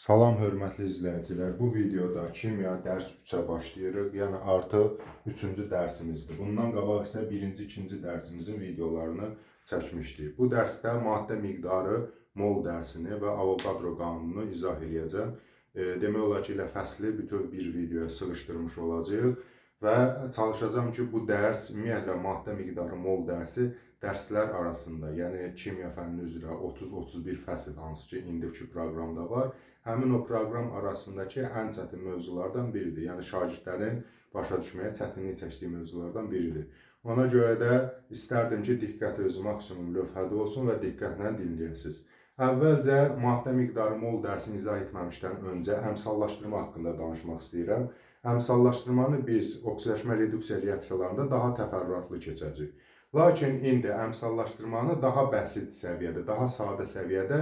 Salam hörmətli izləyicilər. Bu videoda kimya dərs 3-ə başlayırıq. Yəni artıq 3-cü dərsimizdir. Bundan qabaq isə 1-ci, 2-ci dərsimizin videolarını çəkmişdik. Bu dərsdə maddə miqdarı, mol dərsini və Avogadro qanununu izah edəcəm. Demək olar ki, ilə fəsli bütöv bir videoya sığışdırmış olacağıq və çalışacağım ki, bu dərs ümumiyyətlə maddə miqdarı, mol dərsi dərslər arasında, yəni kimya fənni üzrə 30-31 fəsil hansı ki, indiki proqramda var. Həmin o proqram arasındakı ən çətin mövzulardan biridir. Yəni şagirdlərin başa düşməyə çətinlik çəkdiyi mövzulardan biridir. Ona görə də istərdim ki, diqqətiniz maksimum lövhədə olsun və diqqətlə dinləyəsiniz. Əvvəlcə maddə miqdarı mol dərsini izah etməmişdən öncə əmsallaşdırma haqqında danışmaq istəyirəm. Əmsallaşdırmanı biz oksidaşma reduksiya reaksiyalarında daha təfərrüatlı keçəcəyik. Lakin indi əmsallaşdırmanı daha bəsit səviyyədə, daha sadə səviyyədə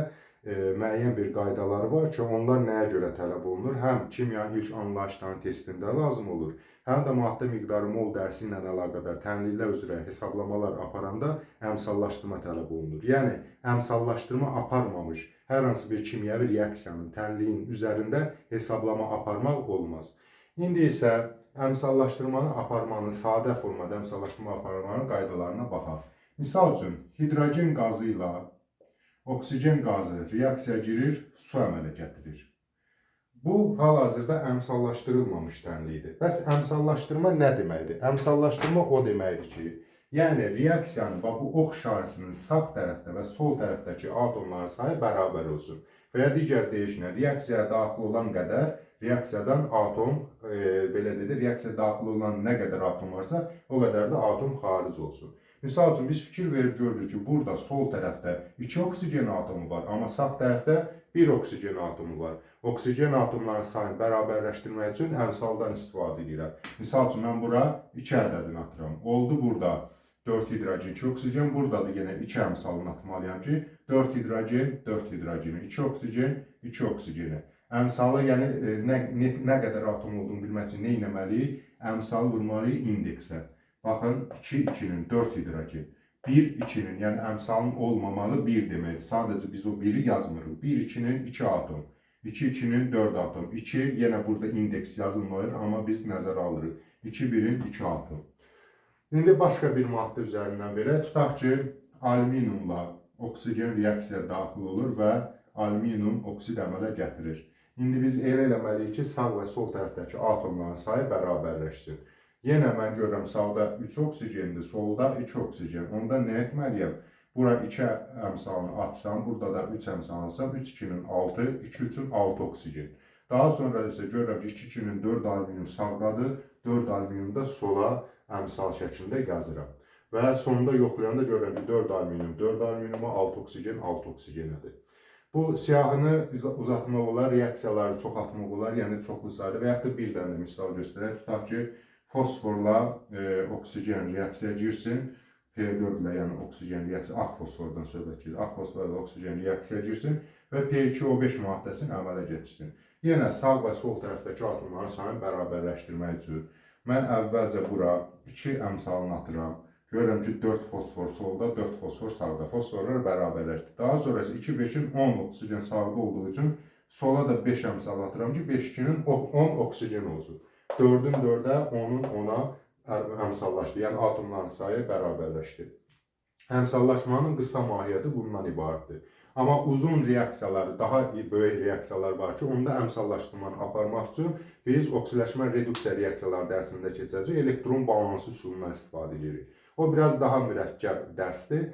müəyyən bir qaydaları var ki, onlar nəyə görə tələb olunur? Həm kimya ilk anlayışların testində lazım olur, həm də maddə miqdarı mol dərsi ilə əlaqədar tənliklər üzrə hesablamalar aparanda əmsallaşdırma tələb olunur. Yəni, əmsallaşdırma aparmamış hər hansı bir kimyəvi reaksiyanın tənliyin üzərində hesablama aparmaq olmaz. İndi isə əmsallaşdırmanı aparmanın, sadə formada əmsallaşdırma aparmanın qaydalarına baxaq. Misal üçün, hidrogen qazı ilə oksigen qazı reaksiyaya girir, su əmələ gətirir. Bu, hal-hazırda əmsallaşdırılmamış tənlikdir. Bəs əmsallaşdırma nə deməkdir? Əmsallaşdırma o deməkdir ki, yəni reaksiyanın, bu ox işarəsinin sağ tərəfdə və sol tərəfdəki atomların sayı bərabər olsun. Və ya digər deyişlə, reaksiyaya daxil olan qədər, reaksiyadan atom, belə dedik, reaksiyaya daxil olan nə qədər atom varsa, o qədər də atom xaric olsun. Misal üçün, biz fikir verib görürük ki, burada sol tərəfdə 2 oksigen atomu var, amma sağ tərəfdə 1 oksigen atomu var. Oksigen atomların sayını bərabərləşdirmək üçün əmsaldan istifadə edirəm. Misal üçün, mən bura 2 ədədini atıram. Oldu burada 4 hidrogen, 2 oksigen, burada da yenə 2 əmsalını atmalıyam ki, 4 hidrogen, 4 hidrogeni, 2 oksigen, 2 oksigeni. Əmsalı, yəni nə qədər atom olduğunu bilmək üçün nə etməliyik? Əmsalı vurmalıyıq indeksə. Baxın, 2-2-nin 4 hidrogen, 1-2-nin, yəni əmsalın olmamalı 1 deməkdir. Sadəcə biz o 1-i yazmırıq. 1-2-nin 2 atom, 2-2-nin 4 atom, 2 yenə burada indeks yazılmır, amma biz nəzərə alırıq. 2-1-in 2 atom. İndi başqa bir maddə üzərindən verək. Tutaq ki, alüminiumla oksigen reaksiyaya daxil olur və alüminium oksid əmələ gətirir. İndi biz elə eləməliyik ki, sağ və sol tərəfdəki atomların sayı bərabərləşsin. Yenə mən görürəm, sağda 3 oksigendir, solda 2 oksigen. Onda nə etməliyəm? Bura 2 əmsalını atsam, burada da 3 əmsalını atsam, 3-2-nin 6, 2-3-ün 6 oksigen. Daha sonra isə görürəm ki, 2-2-nin 4 alüminium sağdadır, 4 alüminium da sola əmsal şəklində yazıram. Və sonunda yoxlayanda görürəm ki, 4 alüminium, 4 alüminiuma 6 oksigen, 6 oksigenədir. Bu siyahını uzatmaq olar, reaksiyaları çoxaltmaq olar, yəni çoxlu sayda və yaxud da bir dənə misal göstərək. Tutaq ki, fosforla oksigen reaksiyaya girsin, P4 ilə, yəni oksigen reaksiyası, ağ fosfordan söhbət gedir, ağ fosforla oksigen reaksiyaya girsin və P2O5 maddəsini əmələ getirsin. Yenə sağ və sol tərəfdəki atomların sayını bərabərləşdirmək üçün mən əvvəlcə bura 2 əmsalını atıram. Görürəm ki, 4 fosfor solda, 4 fosfor sağda. Fosforlar bərabərləşdir. Daha sonrası 2-5-in 10 oksigen sağda olduğu üçün sola da 5 əmsal atıram ki, 5-2-nin 10 oksigen olsun. 4-ün 4-ə, 10-un 10-a əmsallaşdı. Yəni atomların sayı bərabərləşdi. Əmsallaşmanın qısa mahiyyəti bundan ibarətdir. Amma uzun reaksiyaları, daha böyük reaksiyalar var ki, onda əmsallaşdırmanı aparmaq üçün biz oksidaşma reduksiya reaksiyaları dərsində keçəcək elektron balansı üsulundan istifadə edirik. O biraz daha mürəkkəb dərsdir,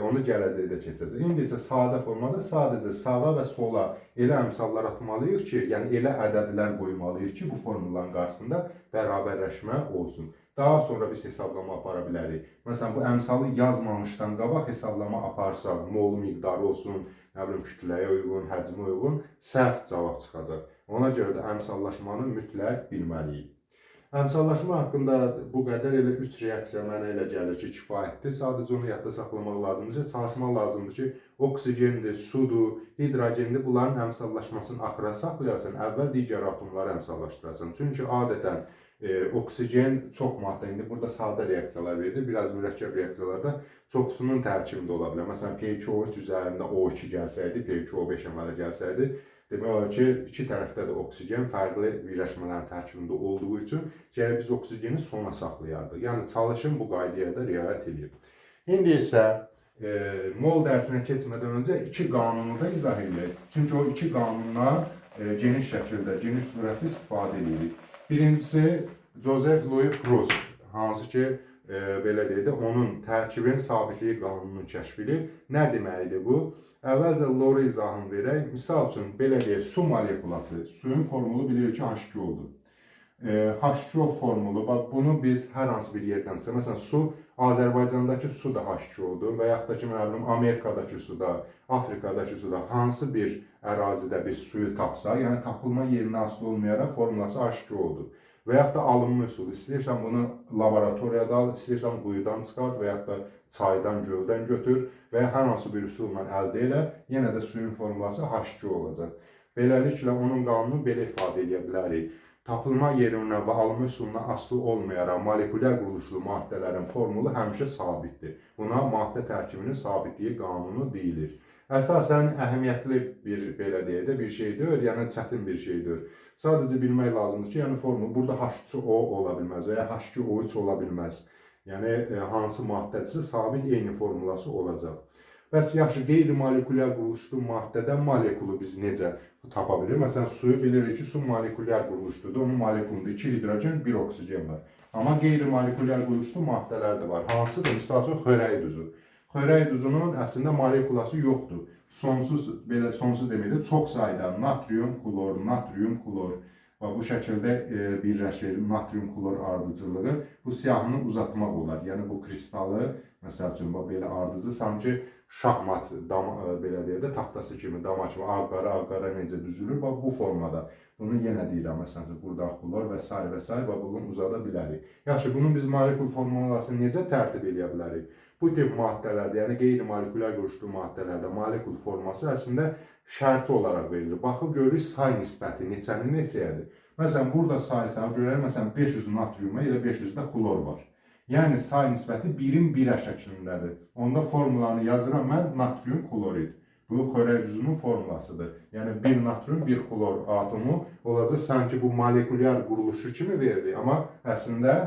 onu gələcəkdə keçəcək. İndi isə sadə formada sadəcə sağa və sola elə əmsallar atmalıyıq ki, yəni elə ədədlər qoymalıyıq ki, bu formulların qarşısında bərabərləşmə olsun. Daha sonra biz hesablama apara bilərik. Məsələn, bu əmsalı yazmamışdan qabaq hesablama aparsaq, mol miqdarı olsun, nə bilim, kütləyə uyğun, həcmə uyğun, səhv cavab çıxacaq. Ona görə də əmsallaşmanı mütləq bilməliyik. Əmsallaşma haqqında bu qədər elə 3 reaksiya mənə elə gəlir ki, kifayətdir. Sadəcə onu yadda saxlamaq lazımdır ki, çalışmaq lazımdır ki, oksigendir, sudur, hidrogendir, bunların əmsallaşmasını axıra saxlayasan, əvvəl digər atomları əmsallaşdırasan. Çünki adətən oksigen çox maddə, indi burada sadə reaksiyalar verilir, biraz mürəkkəb reaksiyalarda çoxsunun tərkibində ola bilər. Məsələn, P2O3 üzərində O2 gəlsəydi, P2O5 əmələ gəlsəydi, Demək olar ki, iki tərəfdə də oksigen fərqli birləşmələrin tərkibində olduğu üçün gərək biz oksigeni sona saxlayardıq. Yəni çalışın bu qaydaya da riayət edin. İndi isə mol dərsinə keçmədən öncə iki qanunu da izah edək. Çünki o iki qanundan geniş şəkildə, geniş sürətli istifadə edirik. Birincisi Joseph Louis Proust, hansı ki belə deyək də, onun tərkibin sabitliyi qanununu kəşf edib. Nə deməkdir bu? Əvvəlcə lore izahını verək. Misal üçün, belə deyək, su molekulası, suyun formulu bilirik ki, H2O-dur. H2O formulu, bax, bunu biz hər hansı bir yerdən çıxır. Məsələn, su, Azərbaycandakı su da H2O-dur və yaxud da ki, Amerikadakı su da, Afrikadakı su da hansı bir ərazidə bir suyu tapsa, yəni tapılma yerinə asılı olmayaraq formulası H2O-dur. Və yaxud da alınma üsulu. İstəyirsən bunu laboratoriyada al, istəyirsən quyudan çıxart və yaxud da çaydan, göldən götür və ya hər hansı bir üsulla əldə elə, yenə də suyun formulası H2O olacaq. Beləliklə, onun qanunu belə ifadə edə bilərik. Tapılma yerindən və alınma üsuluna asılı olmayaraq molekulyar quruluşlu maddələrin formulu həmişə sabitdir. Buna maddə tərkibinin sabitliyi qanunu deyilir. Əsasən əhəmiyyətli bir, belə deyək də, bir şeydir, yəni çətin bir şeydir. Sadəcə bilmək lazımdır ki, yəni formul burada H2O ola bilməz və ya H2O3 ola bilməz. Yəni hansı maddədirsə sabit eyni formulası olacaq. Bəs yaxşı, qeyri-molekulyar quruluşlu maddədə molekulu biz necə tapa bilirik? Məsələn, suyu bilirik ki, su molekulyar quruluşludur. Onun molekulunda 2 hidrogen, 1 oksigen var. Amma qeyri-molekulyar quruluşlu maddələr də var. Hansıdır? Misal üçün, xörək duzu. Xörək duzunun əslində molekulası yoxdur. Sonsuz, belə sonsuz deməkdir, çox sayda natrium, xlor, natrium, xlor. Bu şəkildə birləşir natrium, xlor ardıcılığı. Bu siyahını uzatmaq olar. Yəni bu kristalı, məsəl üçün, belə ardıcı sanki şahmat, belə deyək də, taxtası kimi, dama kimi, ağ-qara necə düzülür, bu formada. Bunu yenə deyirəm, məsələn, buradan xlor və s. bunu uzada bilərik. Yaxşı, bunun biz molekul formulasını necə tərtib edə bilərik? Bu tip maddələrdə, yəni qeyri-molekulyar quruluşlu maddələrdə molekul forması əslində şərti olaraq verilir. Baxıb görürük say nisbəti neçənin neçəyədir. Məsələn, burada sayı görürük, məsələn, 500 natriuma ilə 500 də xlor var. Yəni say nisbəti 1-in 1-ə şəklindədir. Onda formulanı yazıram mən natrium xlorid. Bu xörək duzunun formulasıdır. Yəni 1 natrium, 1 xlor atomu olacaq sanki bu molekulyar quruluşu kimi verilir. Amma əslində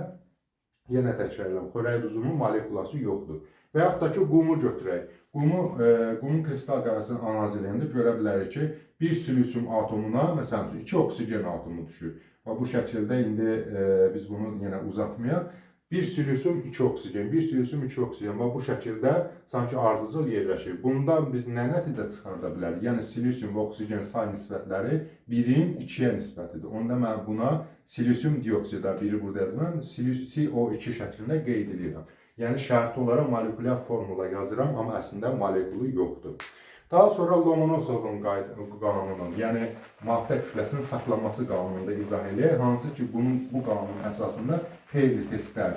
yenə təkrarlayıram, xörək duzunun molekulası yoxdur. Və yaxud da ki, qumu götürək. Qumun kristal qəvəsini analiz edəndə görə bilərik ki, bir silisyum atomuna, məsələn, 2 oksigen atomu düşür. Bu şəkildə indi biz bunu yenə uzatmayaq. Bir silisyum 2 oksigen, bir silisyum 2 oksigen. Bu şəkildə sanki ardıcıl yerləşir. Bundan biz nə nəticə çıxarda bilərik? Yəni silisyum və oksigen say nisbətləri 1-in 2-yə nisbətidir. Onda mən buna silisyum dioksidə, biri burada yazıram, CO2 şəklində qeyd edirəm. Yəni şərti olaraq molekulyar formula yazıram, amma əslində molekulu yoxdur. Daha sonra Lomonosovun qanununun, yəni maddə kütləsinin saxlanması qanununda izah edək, hansı ki, bu qanunun əsasında xeyli testlər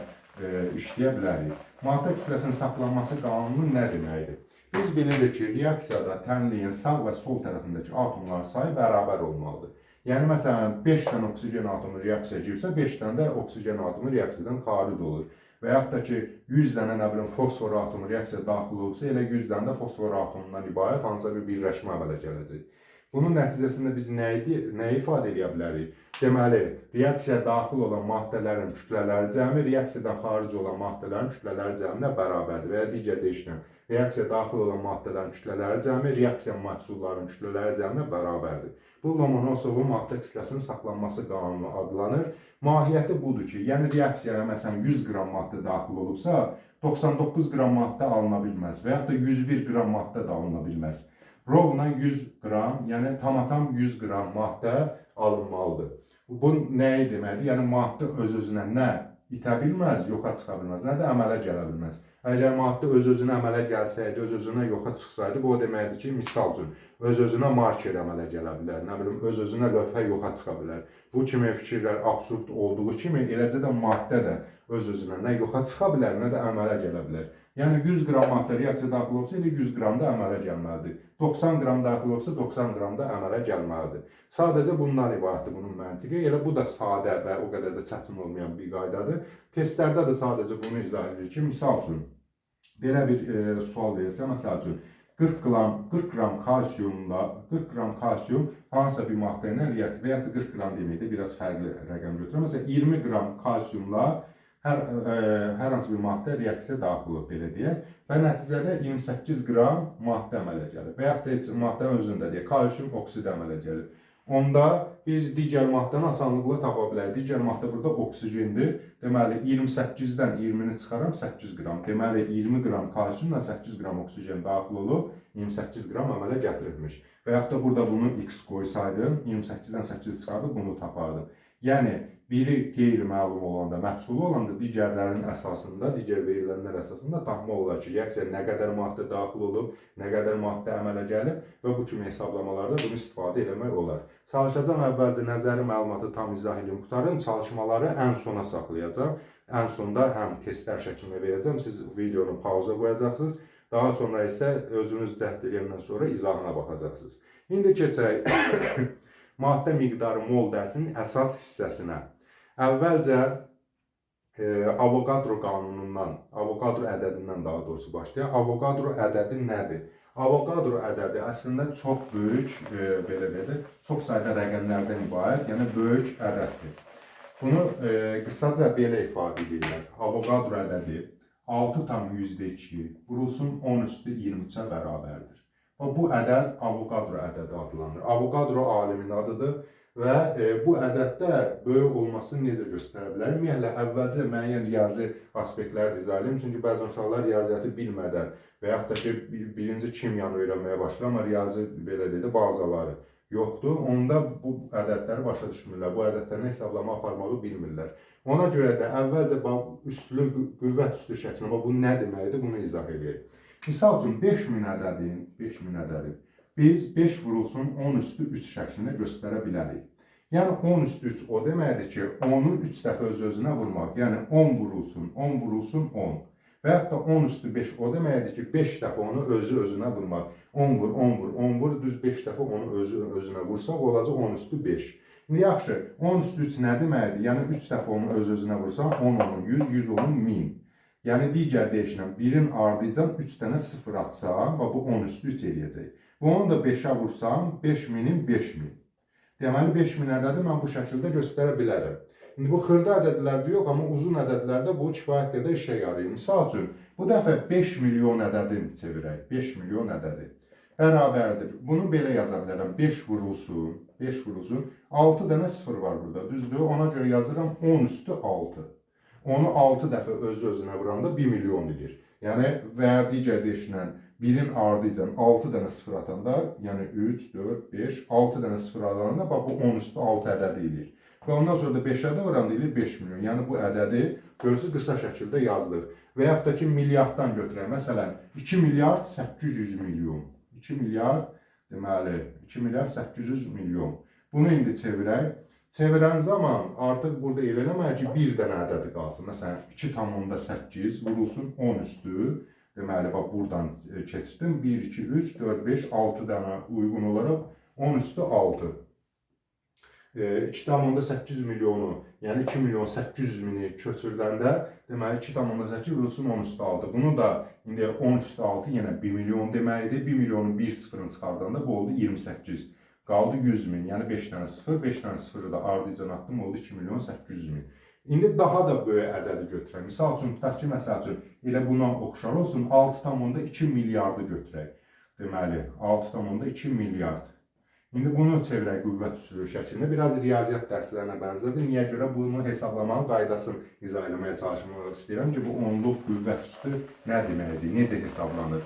işləyə bilərik. Maddə kütləsinin saxlanması qanunu nə deməkdir? Biz bilirik ki, reaksiyada tənliyin sağ və sol tərəfindəki atomların sayı bərabər olmalıdır. Yəni, məsələn, 5 dənə oksigen atomu reaksiyaya girsə, 5 dənə də oksigen atomu reaksiyadan xaric olur. Və yaxud da ki, 100 dənə fosfor atomu reaksiyaya daxil olursa, elə 100 dənə də fosfor atomundan ibarət hansısa bir birləşmə əmələ gələcək. Bunun nəticəsində biz nə ifadə edə bilərik? Deməli, reaksiyaya daxil olan maddələrin kütlələri cəmi reaksiyadan xaric olan maddələrin kütlələri cəminə bərabərdir və ya digər deyişlə, reaksiyaya daxil olan maddələrin kütlələri cəmi reaksiya məhsullarının kütlələri cəminə bərabərdir. Bu Lomonosovun maddə kütləsinin saxlanması qanunu adlanır. Mahiyyəti budur ki, yəni reaksiyaya məsələn 100 qram maddə daxil olubsa, 99 qram maddə alına bilməz və yaxud da 101 qram maddə da alına bilməz. Rovna 100 qram, yəni tam 100 qram maddə alınmalıdır. Bu nəyi deməkdir? Yəni maddə öz-özünə nə itə bilməz, yoxa çıxa bilməz, nə də əmələ gələ bilməz. Əgər maddə öz-özünə əmələ gəlsəydi, öz-özünə yoxa çıxsaydı, bu o deməkdir ki, misal üçün, öz-özünə marker əmələ gələ bilər, nə bilim, öz-özünə lövhə yoxa çıxa bilər. Bu kimi fikirlər absurd olduğu kimi, eləcə də maddə də öz-özünə nə yoxa çıxa bilər, nə də əmələ gələ bilər. Yəni 100 qram maddə reaksiya daxil olsa, elə 100 qram da əmələ gəlməlidir. 90 qram daxil olsa, 90 qram da əmələ gəlməlidir. Sadəcə bundan ibarətdir bunun məntiqi. Elə bu da sadə və o qədər də çətin olmayan bir qaydadır. Testlərdə də sadəcə bunu izah edir ki, misal üçün, belə bir sual verirsə, məsəl üçün, 40 qram kalsiyumla 40 qram kalsiyum hansısa bir maddə ilə reaktiv və ya da 40 qram deməkdə biraz fərqli rəqəm götürürəm. Məsələn 20 qram kalsiyumla hər hansı bir maddə reaksiyaya daxil olur belə deyək və nəticədə 28 qram maddə əmələ gəlir və ya da heç maddənin özündə deyək kalsiyum oksidi əmələ gəlir. Onda biz digər maddəni asanlıqla tapa bilərik. Digər maddə burada oksigendir. Deməli 28-dən 20-ni çıxaram 8 qram. Deməli 20 qram kalsiyumla 8 qram oksigen daxil olub 28 qram əmələ gətirilmiş. Və yaxud da burada bunu x qoysaydım 28-dən 8-i çıxardıb bunu tapardım. Yəni biri qeyri-məlum olanda, məhsulu olanda digərlərinin əsasında, digər verilənlər əsasında tapmaq olar ki, reaksiya nə qədər maddə daxil olub, nə qədər maddə əmələ gəlib və bu kimi hesablamalarda bunu istifadə etmək olar. Çalışacağım əvvəlcə nəzəri məlumatı tam izah edin qutarım, çalışmaları ən sona saxlayacağam. Ən sonda həm testlər şəklində verəcəm, siz videonu pauza qoyacaqsınız. Daha sonra isə özünüz cəhd edəndən sonra izahına baxacaqsınız. İndi keçək maddə miqdarı mol dərsinin əsas hissəsinə. Əvvəlcə Avogadro qanunundan, Avogadro ədədindən daha doğrusu başlayaq. Avogadro ədədi nədir? Avogadro ədədi əslində çox böyük, belə deyək, çox sayda rəqəmlərdən ibarət, yəni böyük ədəddir. Bunu qısaca belə ifadə edirlər. Avogadro ədədi 6,2 vurulsun 10 üstü 23-ə bərabərdir. Bu ədəd Avogadro ədədi adlanır. Avogadro alimin adıdır və bu ədəddə böyük olmasını necə göstərə bilər? Ümumiyyətlə, əvvəlcə müəyyən riyazi aspektləri izah edeyim. Çünki bəzi uşaqlar riyaziyyatı bilmədən və yaxud da ki, birinci kimyanı öyrənməyə başlayır, amma riyazi belə deyək, bazaları yoxdur. Onda bu ədədləri başa düşmürlər. Bu ədədlərini hesablama aparmağı bilmirlər. Ona görə də əvvəlcə üstlü, qüvvət üstü şəklində bu nə deməkdir, bunu izah edək. Misal üçün 5000 ədədin biz 5 vurulsun 10 üstü 3 şəklində göstərə bilərik. Yəni 10 üstü 3 o deməkdir ki, 10-u 3 dəfə öz-özünə vurmaq. Yəni 10 vurulsun 10. Və yaxud da 10 üstü 5 o deməkdir ki, 5 dəfə onu özü-özünə vurmaq. 10 vur, 10 vur, 10 vur, düz 5 dəfə onu özü-özünə vursaq, olacaq 10 üstü 5. İndi yaxşı, 10 üstü 3 nə deməkdir? Yəni 3 dəfə onu öz-özünə vursaq, 10 onun 100, 100 onun 1000. Yəni digər deyişlə 1-in ardıcan 3 dənə 0 atsam, bu 10 üstü 3 eləyəcək. Və onu da 5-ə vursam, 5000-in 5000. Deməli 5000 ədədi mən bu şəkildə göstərə bilərəm. İndi bu xırda ədədlərdə yox, amma uzun ədədlərdə bu kifayət qədər işə yarayır. Misal üçün, bu dəfə 5 milyon ədədini çevirək. 5 milyon ədədi bərabərdir. Bunu belə yaza bilərəm. 5 vurulsun, 6 dənə 0 var burada, düzdür? Ona görə yazıram 10 üstü 6. Onu 6 dəfə öz-özünə vuranda 1 milyon edir. Yəni, və ya digər deyişlə 1-in ardıcan 6 dənə 0 atanda, yəni 3, 4, 5, 6 dənə 0 atanda, bu 10 üstü 6 ədədi edir. Və ondan sonra da 5-ə də vuranda edir 5 milyon. Yəni, bu ədədi görürsünüz qısa şəkildə yazdıq. Və yaxud da ki, milyarddan götürək. Məsələn, 2 milyard 800 milyon. 2 milyard, deməli, 2 milyard 800 milyon. Bunu indi çevirək. Çevirən zaman artıq burada eləmək ki, bir dənə ədədi qalsın. Məsələn, 2,8 vurulsun 10 üstü. Deməli, buradan keçirdim. 1, 2, 3, 4, 5, 6 dənə uyğun olaraq 10 üstü 6. 2,8 milyonu, yəni 2 milyon 800 mini köçürdəndə, deməli 2,8 vurulsun 10 üstü 6. Bunu da indi 10 üstü 6 yenə 1 milyon deməkdir. 1 milyonun 1 sıfırını çıxardanda bu oldu 28. Qaldı 100 min, yəni 5 dənə 0, 5 dənə 0'ı da ardıcan atdım, oldu 2 milyon 800 min. İndi daha da böyük ədədi götürək. Misal üçün, tutaq ki, məsəl üçün, elə buna oxşar olsun, 6,2 milyardı götürək. Deməli, 6,2 milyard. İndi bunu çevirək qüvvət üsulu şəklində. Biraz riyaziyyat dərslərinə bənzərdir. Niyə görə bunu hesablamanın qaydasını izah etməyə çalışmaq istəyirəm ki, bu onluq qüvvət üstü nə deməkdir, necə hesablanır.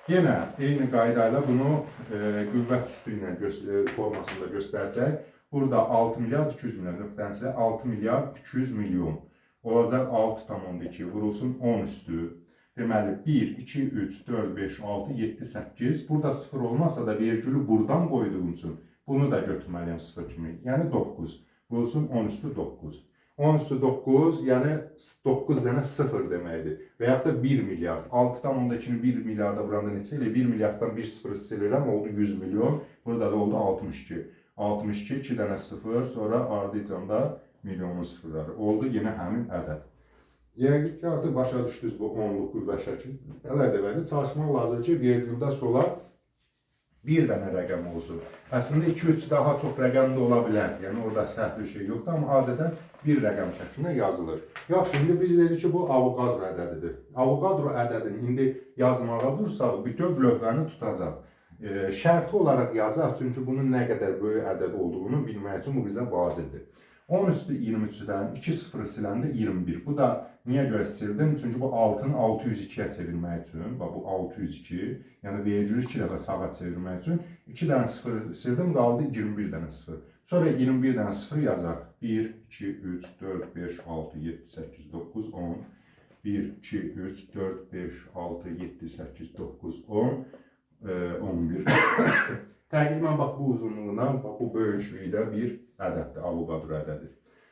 Yenə eyni qayda ilə bunu qüvvət üstü ilə formasında göstərsək, burada 6 milyard 200 milyon nöqtəsi 6 milyard 200 milyon olacaq 6,2 vurulsun 10 üstü. Deməli 1, 2, 3, 4, 5, 6, 7, 8. Burada 0 olmasa da vergülü buradan qoyduğum üçün bunu da götürməliyəm 0 kimi. Yəni 9. Vurulsun 10 üstü 9. 10 üstü 9, yəni 9 dənə 0 deməkdir. Və yaxud da 1 milyard. 6,2'ni 1 milyarda vuranda neçə ilə? 1 milyarddan 1 0 silirəm, oldu 100 milyon. Burada da oldu 62. 62, 2 dənə 0, sonra ardıcanda milyonun sıfırları. Oldu yenə həmin ədəd. Yəqin ki, artıq başa düşdünüz bu onluq qüvvə şəkli. Elə deməli, çalışmaq lazımdır ki, vergüldə sola bir dənə rəqəm olsun. Əslində 2-3 daha çox rəqəm də ola bilər. Yəni orada səhv bir şey yoxdur, amma adətən bir rəqəm şəklində yazılır. Yaxşı, indi biz dedik ki, bu Avogadro ədədidir. Avogadro ədədini indi yazmağa dursaq, bütöv lövhəni tutacaq. Şərti olaraq yazaq, çünki bunun nə qədər böyük ədəd olduğunu bilmək üçün bu bizə vacibdir. 10 üstü 23-dən 2 sıfırı siləndə 21. Bu da niyə göstərildim? Çünki bu 6-nı 602-yə çevirmək üçün, bax bu 602, yəni vergülü 2 dəfə sağa çevirmək üçün 2 dənə sıfır sildim, qaldı 21 dənə sıfır. Sonra 21 dənə sıfır yazaq. 1, 2, 3, 4, 5, 6, 7, 8, 9, 10. 1, 2, 3, 4, 5, 6, 7, 8, 9, 10, 11. Təqribən bax bu uzunluğuna, bax bu böyüklükdə bir ədəddir, Avogadro ədədi.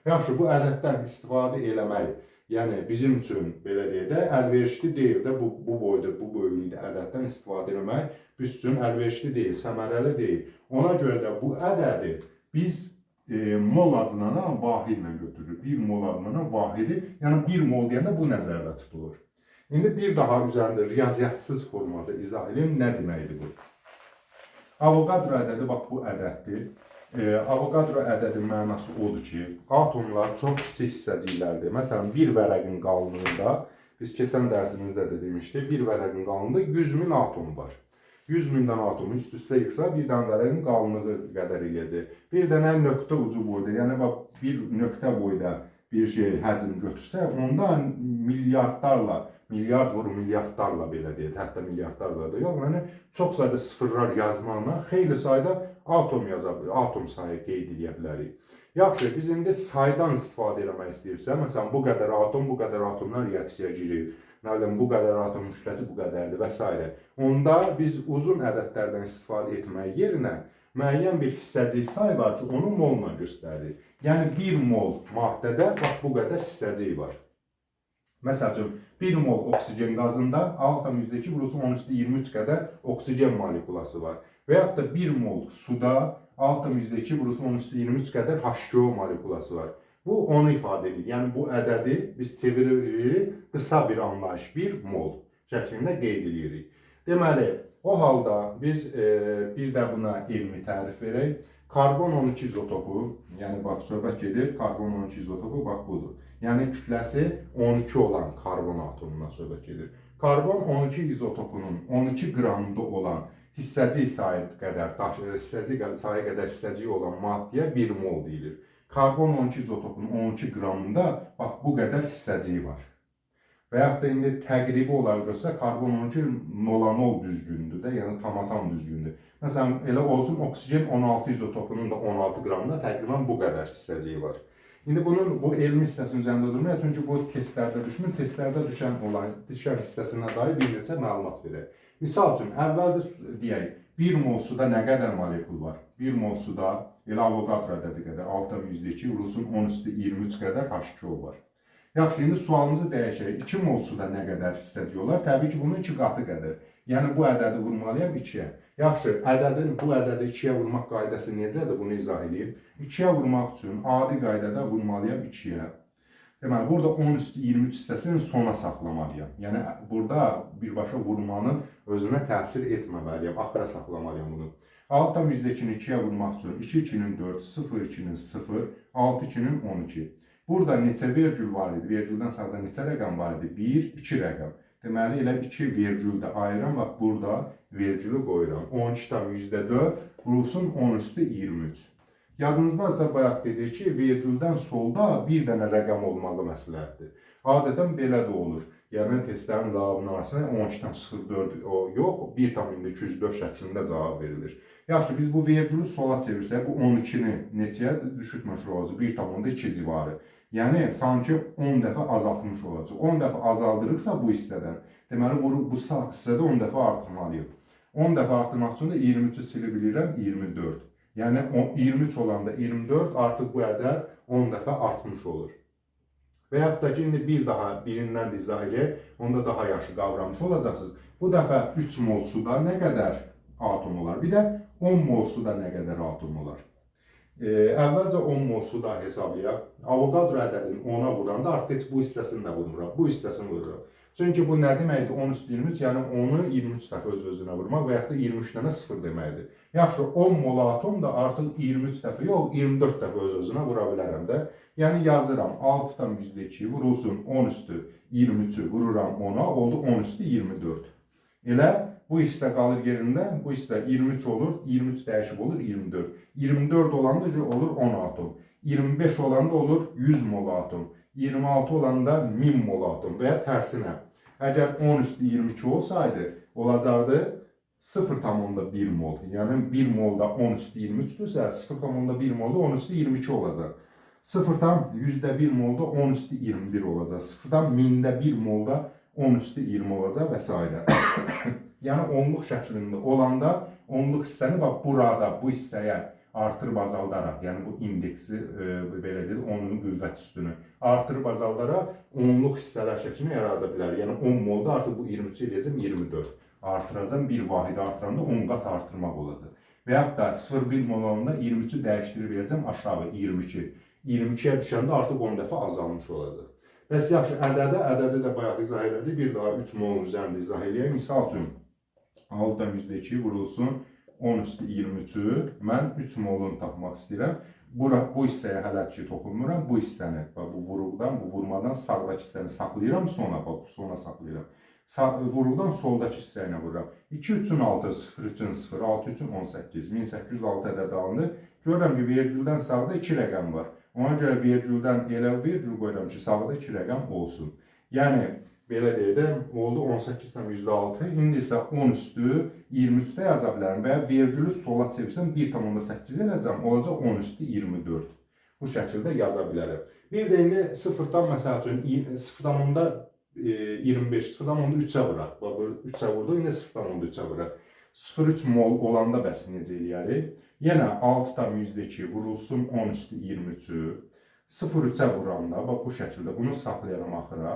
Yaxşı, bu ədəddən istifadə eləmək, yəni bizim üçün belə deyək də, əlverişli deyil də bu boyda, bu böyüklükdə ədəddən istifadə eləmək biz üçün əlverişli deyil, səmərəli deyil. Ona görə də bu ədədi biz mol adlanan vahidlə götürürük. 1 mol adlanan vahidi, yəni 1 mol deyəndə bu nəzərdə tutulur. İndi bir daha üzərində riyaziyyətsiz formada izah edeyim, nə deməkdir bu? Avogadro ədədi, bax bu ədəddir. Avogadro ədədin mənası odur ki, atomlar çox kiçik hissəciklərdir. Məsələn, bir vərəqin qalınlığında, biz keçən dərsimizdə də demişdik, bir vərəqin qalınlığında 100.000 atom var. 100.000 atomu üst-üstə yıxsa, bir dənə vərəqin qalınlığı qədər eləyəcək. Bir dənə nöqtə ucu boyda, yəni bax, bir nöqtə boyda bir şey həcm götürsə, onda milyardlarla, milyard vur milyardlarla belə deyək, hətta milyardlarla da yox, yəni çox sayda sıfırlar yazmaqla xeyli sayda atom yaza bilir, atom sayı qeyd edə bilərik. Yaxşı, biz indi saydan istifadə etmək istəyirsə, məsələn, bu qədər atomlar reaksiyaya girir, nə bilim, bu qədər atom kütləsi bu qədərdir və s. Onda biz uzun ədədlərdən istifadə etmək yerinə müəyyən bir hissəcik say var ki, onu molla göstərir. Yəni 1 mol maddədə bax bu qədər hissəcik var. Məsəl üçün, 1 mol oksigen qazında A-2 vurulsun 10^23 qədər oksigen molekulası var. Və yaxud da 1 mol suda A-2 vurulsun 10^23 qədər H2O molekulası var. Bu onu ifadə edir. Yəni bu ədədi biz çeviririk qısa bir anlayış, 1 mol şəklində qeyd edirik. Deməli, o halda biz bir də buna elmi tərif verək. Karbon 12 izotopu, yəni bax söhbət gedir, karbon 12 izotopu bax budur. Yəni kütləsi 12 olan karbon atomundan söhbət gedir. Karbon 12 izotopunun 12 qramında olan hissəcik sayı qədər hissəcik olan maddəyə 1 mol deyilir. Karbon 12 izotopunun 12 qramında bax bu qədər hissəcik var. Və yaxud da indi təqribi olaraq görsə, karbon 12 nolanol düzgündür də, yəni tam düzgündür. Məsələn, elə olsun oksigen 16 izotopunun da 16 qramında təqribən bu qədər hissəcik var. İndi bunun bu elmi hissəsinin üzərində durmayaq, çünki bu testlərdə düşmür, testlərdə düşən hissəsinə dair bir neçə məlumat verək. Misal üçün, əvvəlcə deyək, 1 mol suda nə qədər molekul var? 1 mol suda elə Avogadro ədədi qədər 6,2 vurulsun 10^23 qədər H2O var. Yaxşı, indi sualımızı dəyişək. 2 mol suda nə qədər hissəcik olar? Təbii ki, bunun 2 qatı qədər. Yəni bu ədədi vurmalıyam 2-yə. Yaxşı, bu ədədi 2-yə vurmaq qaydası necədir? Bunu izah edeyim. 2-yə vurmaq üçün adi qaydada vurmalıyam 2-yə. Deməli, burada 10^23 hissəsini sona saxlamalıyam. Yəni, burada birbaşa vurmanın özünə təsir etməməliyəm, axıra saxlamalıyam bunu. 6,2-ni 2-yə vurmaq üçün 2,2-nin 4, 0,2-nin 0, 6,2-nin 12. Burada neçə vergül var idi? Vergüldən sağda neçə rəqəm var idi? 1, 2 rəqəm. Deməli, elə 2 vergüldə ayıram, bax burada vergülü qoyuram. 12,4 vurulsun 10^23. Yadınızdaysa bayaq dedik ki, vergüldən solda bir dənə rəqəm olmağı məsləhətdir. Adətən belə də olur. Yəni, testlərin cavabının arasına 12,04 yox, 1,204 şəklində cavab verilir. Yaxşı, biz bu vergülü sola çevirsək, bu 12-ni neçəyə düşürtmüş olacaq? 1,2 civarı. Yəni, sanki 10 dəfə azaltmış olacaq. 10 dəfə azaldırıqsa bu hissədən, deməli, bu sağ hissədə 10 dəfə artırmalıyıq. 10 dəfə artırmaq üçün də 23-ü sili bilirəm, 24. Yəni, 23 olanda 24, artıq bu ədəd 10 dəfə artmış olur. Və yaxud da ki, indi bir daha birindən izah edək, onda daha yaxşı qavramış olacaqsınız. Bu dəfə 3 mol suda nə qədər atom olar? Bir də 10 mol suda nə qədər atom olar? Əvvəlcə 10 mol su da hesablayaq. Avogadro ədədini 10-a vuranda artıq heç bu hissəsini də vurmuram. Bu hissəsini vururam. Çünki bu nə deməkdir? 10 üstü 23, yəni 10-u 23 dəfə öz-özünə vurmaq və yaxud da 23 dənə 0 deməkdir. Yaxşı, 10 mol atom da artıq 23 dəfə yox, 24 dəfə öz-özünə vura bilərəm də. Yəni yazıram, 6-dan %2 vurulsun 10 üstü 23-ü vururam 10-a, oldu 10 üstü 24. Elə bu hissə qalır yerində, bu hissə 23 olur, 23 dəyişib olur 24. 24 olanda olur 10 atom. 25 olanda olur 100 mol atom. 26 olanda 1000 mol atom və ya tərsinə. Əgər 10 üstü 22 olsaydı, olacaqdı 0,1 mol. Yəni 1 molda 10 üstü 23-dürsə, 0,1 molda 10 üstü 22 olacaq. 0,100 molda 10 üstü 21 olacaq. 0,1000 molda 10 üstü 20 olacaq və s. Yəni onluq şəklində olanda onluq hissəni bax burada bu hissəyə artırıb azaldaraq, yəni bu indeksi belə deyil, onun qüvvət üstünü artırıb azaldaraq onluq hissələr şəklini yarada bilər. Yəni 10 molda artıq bu 23 eləyəcəm 24. Artıracam, bir vahidi artıranda 10 qat artırmaq olacaq. Və yaxud da 0,1 mol olanda 23-ü dəyişdirib eləyəcəm aşağı 22. 22-yə düşəndə artıq 10 dəfə azalmış olacaq. Bəs yaxşı, ədədi də bayaq izah elədik. Bir daha 3 molun üzərində izah eləyək. Misal üçün, 6-dan %2 vurulsun 10 üstü 23-ü mən 3 molunu tapmaq istəyirəm. Bu hissəyə hələ ki toxunmuram. Bu hissəni, bu vuruqdan, bu vurmadan sağdakı hissəni saxlayıram, sonra saxlayıram. Vuruqdan soldakı hissəyinə vururam. 2 üçün 6, 0 üçün 0, 6 üçün 18, 1806 ədədi alındı. Görürəm ki, vergüldən sağda 2 rəqəm var. Ona görə vergüldən elə vergül qoyuram ki, sağda 2 rəqəm olsun. Yəni, belə deyək də, oldu 18-dən %6, indi isə 10 üstü 23-də yaza bilərəm və ya vergülü sola çevirsəm 1,8 eləcəm, olacaq 10 üstü 24. Bu şəkildə yaza bilərəm. Bir də indi 0-dan məsəl üçün 0,25, 0,3-ə vuraq. 3-ə vurdu, indi 0,3-ə vuraq. 0,3 mol olanda bəs necə eləyərik? Yenə 6-dan %2 vurulsun 10 üstü 23-ü. 0,3-ə vuranda, bax bu şəkildə bunu saxlayaram axıra.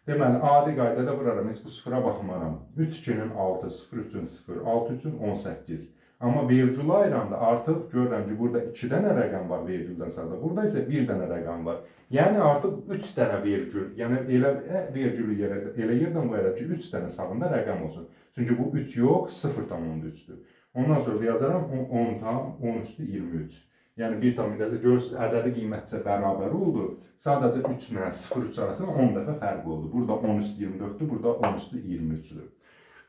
Deməli, adi qaydada vuraram, heç bu sıfıra baxmaram. 3 2-nin 6, 0 üçün 0, 6 üçün 18. Amma vergül ayıranda artıq görürəm ki, burada 2 dənə rəqəm var vergüldən sağda. Burada isə 1 dənə rəqəm var. Yəni artıq 3 dənə vergül, yəni elə vergülü elə yerdən qoyaraq ki, 3 dənə sağında rəqəm olsun. Çünki bu 3 yox, 0,3-dür. Ondan sonra da yazaram 10 üstü 23. Yəni bir tam edəcək, görürsünüz, ədədi qiymətcə bərabər oldu. Sadəcə 3 ilə 0,3 arasında 10 dəfə fərq oldu. Burada 10 üstü 24-dür, burada 10 üstü 23-dür.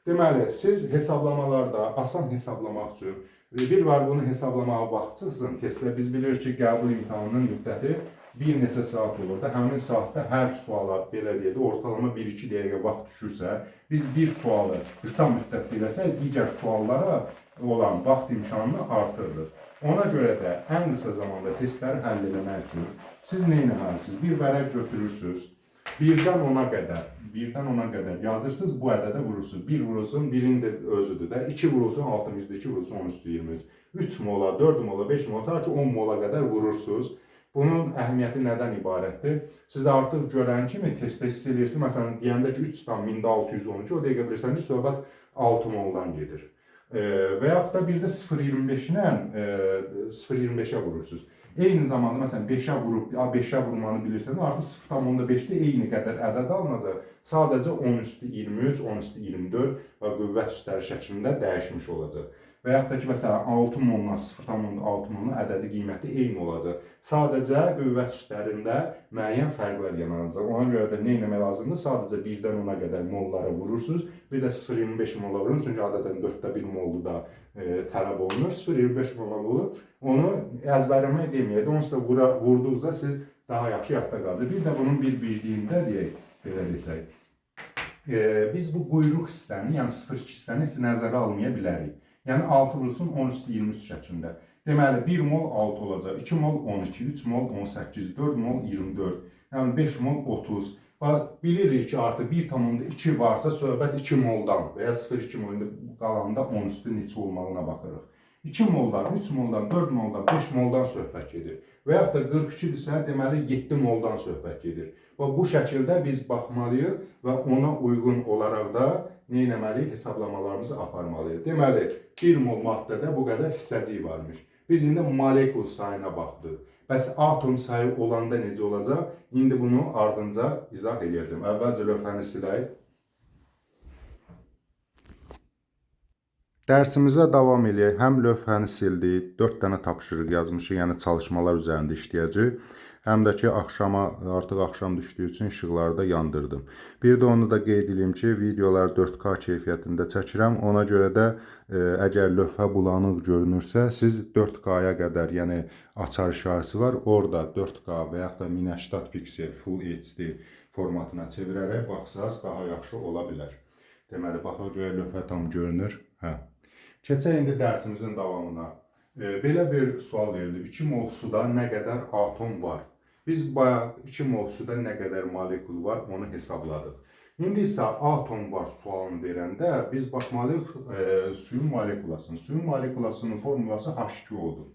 Deməli, siz hesablamalarda asan hesablamaq üçün bir var bunu hesablamağa vaxt çıxsın. Testlə biz bilirik ki, qəbul imtahanının müddəti bir neçə saat olur da, həmin saatda hər suala belə deyək də, ortalama 1-2 dəqiqə vaxt düşürsə, biz bir sualı qısa müddətdə eləsək, digər suallara olan vaxt imkanını artırır. Ona görə də ən qısa zamanda testləri həll etmək üçün siz nə etməlisiniz? Bir vərəq götürürsünüz, 1-dən 10-a qədər yazırsınız, bu ədədə vurursunuz. 1 vurulsun, 1-in də özüdür də, 2 vurulsun, 6-2 vurulsun, 10 üstü 23. 3 mola, 4 mola, 5 mola, ta ki 10 mola qədər vurursunuz. Bunun əhəmiyyəti nədən ibarətdir? Siz artıq görən kimi testdə hiss edirsiniz, məsələn, deyəndə ki, 3,612, o dəqiqə bilirsən ki, söhbət 6 moldan gedir. Və yaxud da bir də 0,25-ə vurursunuz. Eyni zamanda, məsələn, 5-ə vurub, 5-ə vurmanı bilirsiniz, artıq 0,5-də eyni qədər ədəd alınacaq. Sadəcə 10 üstü 23, 10 üstü 24 və qüvvət üstləri şəklində dəyişmiş olacaq. Və yaxud da ki, məsələn, 6 moldan 0,6 molun ədədi qiyməti eyni olacaq. Sadəcə qüvvət üstlərində müəyyən fərqlər yaranacaq. Ona görə də nə etmək lazımdır? Sadəcə 1-dən 10-a qədər mollara vurursunuz. Bir də 0,25 mola vurun, çünki adətən 4də 1 moldu da tələb olunur. 0,25 mola vurun, onu əzbərləmək deməyək. Onsuz da vurduqca siz daha yaxşı yadda qalacaq. Bir də bunun bir bilgiyində deyək, belə desək. Biz bu quyruq hissəni, yəni 0,2 hissəni nəzərə almaya bilərik. Yəni 6 vurulsun 10 üstü 23 şəklində. Deməli 1 mol 6 olacaq, 2 mol 12, 3 mol 18, 4 mol 24, yəni 5 mol 30. Bilirik ki, artıq 1,2 varsa söhbət 2 moldan və ya 0,2 molunda qalanda 10 üstü neçə olmağına baxırıq. 2 moldan, 3 moldan, 4 moldan, 5 moldan söhbət gedir. Və yaxud da 42-dirsə, deməli 7 moldan söhbət gedir. Bu şəkildə biz baxmalıyıq və ona uyğun olaraq da nə etməliyik? Hesablamalarımızı aparmalıyıq. Deməli, 1 mol maddədə bu qədər hissəcik varmış. Biz indi molekul sayına baxdıq. Bəs atom sayı olanda necə olacaq? İndi bunu ardınca izah edəcəm. Əvvəlcə lövhəni silək. Dərsimizə davam eləyək. Həm lövhəni sildik, 4 dənə tapşırıq yazmışıq, yəni çalışmalar üzərində işləyəcəyik. Həm də ki, artıq axşam düşdüyü üçün işıqları da yandırdım. Bir də onu da qeyd edeyim ki, videolar 4K keyfiyyətində çəkirəm. Ona görə də əgər lövhə bulanıq görünürsə, siz 4K-ya qədər, yəni açar işarəsi var, orada 4K və yaxud da 1080 piksel Full HD formatına çevirərək baxsaz daha yaxşı ola bilər. Deməli, baxaq görək lövhə tam görünür. Hə. Keçək indi dərsimizin davamına. Belə bir sual verilib. 2 mol suda nə qədər atom var? Biz bayaq 2 mol suda nə qədər molekul var, onu hesabladıq. İndi isə atom var sualını verəndə biz baxmalıyıq suyun molekulasını. Suyun molekulasının formulası H2O-dur.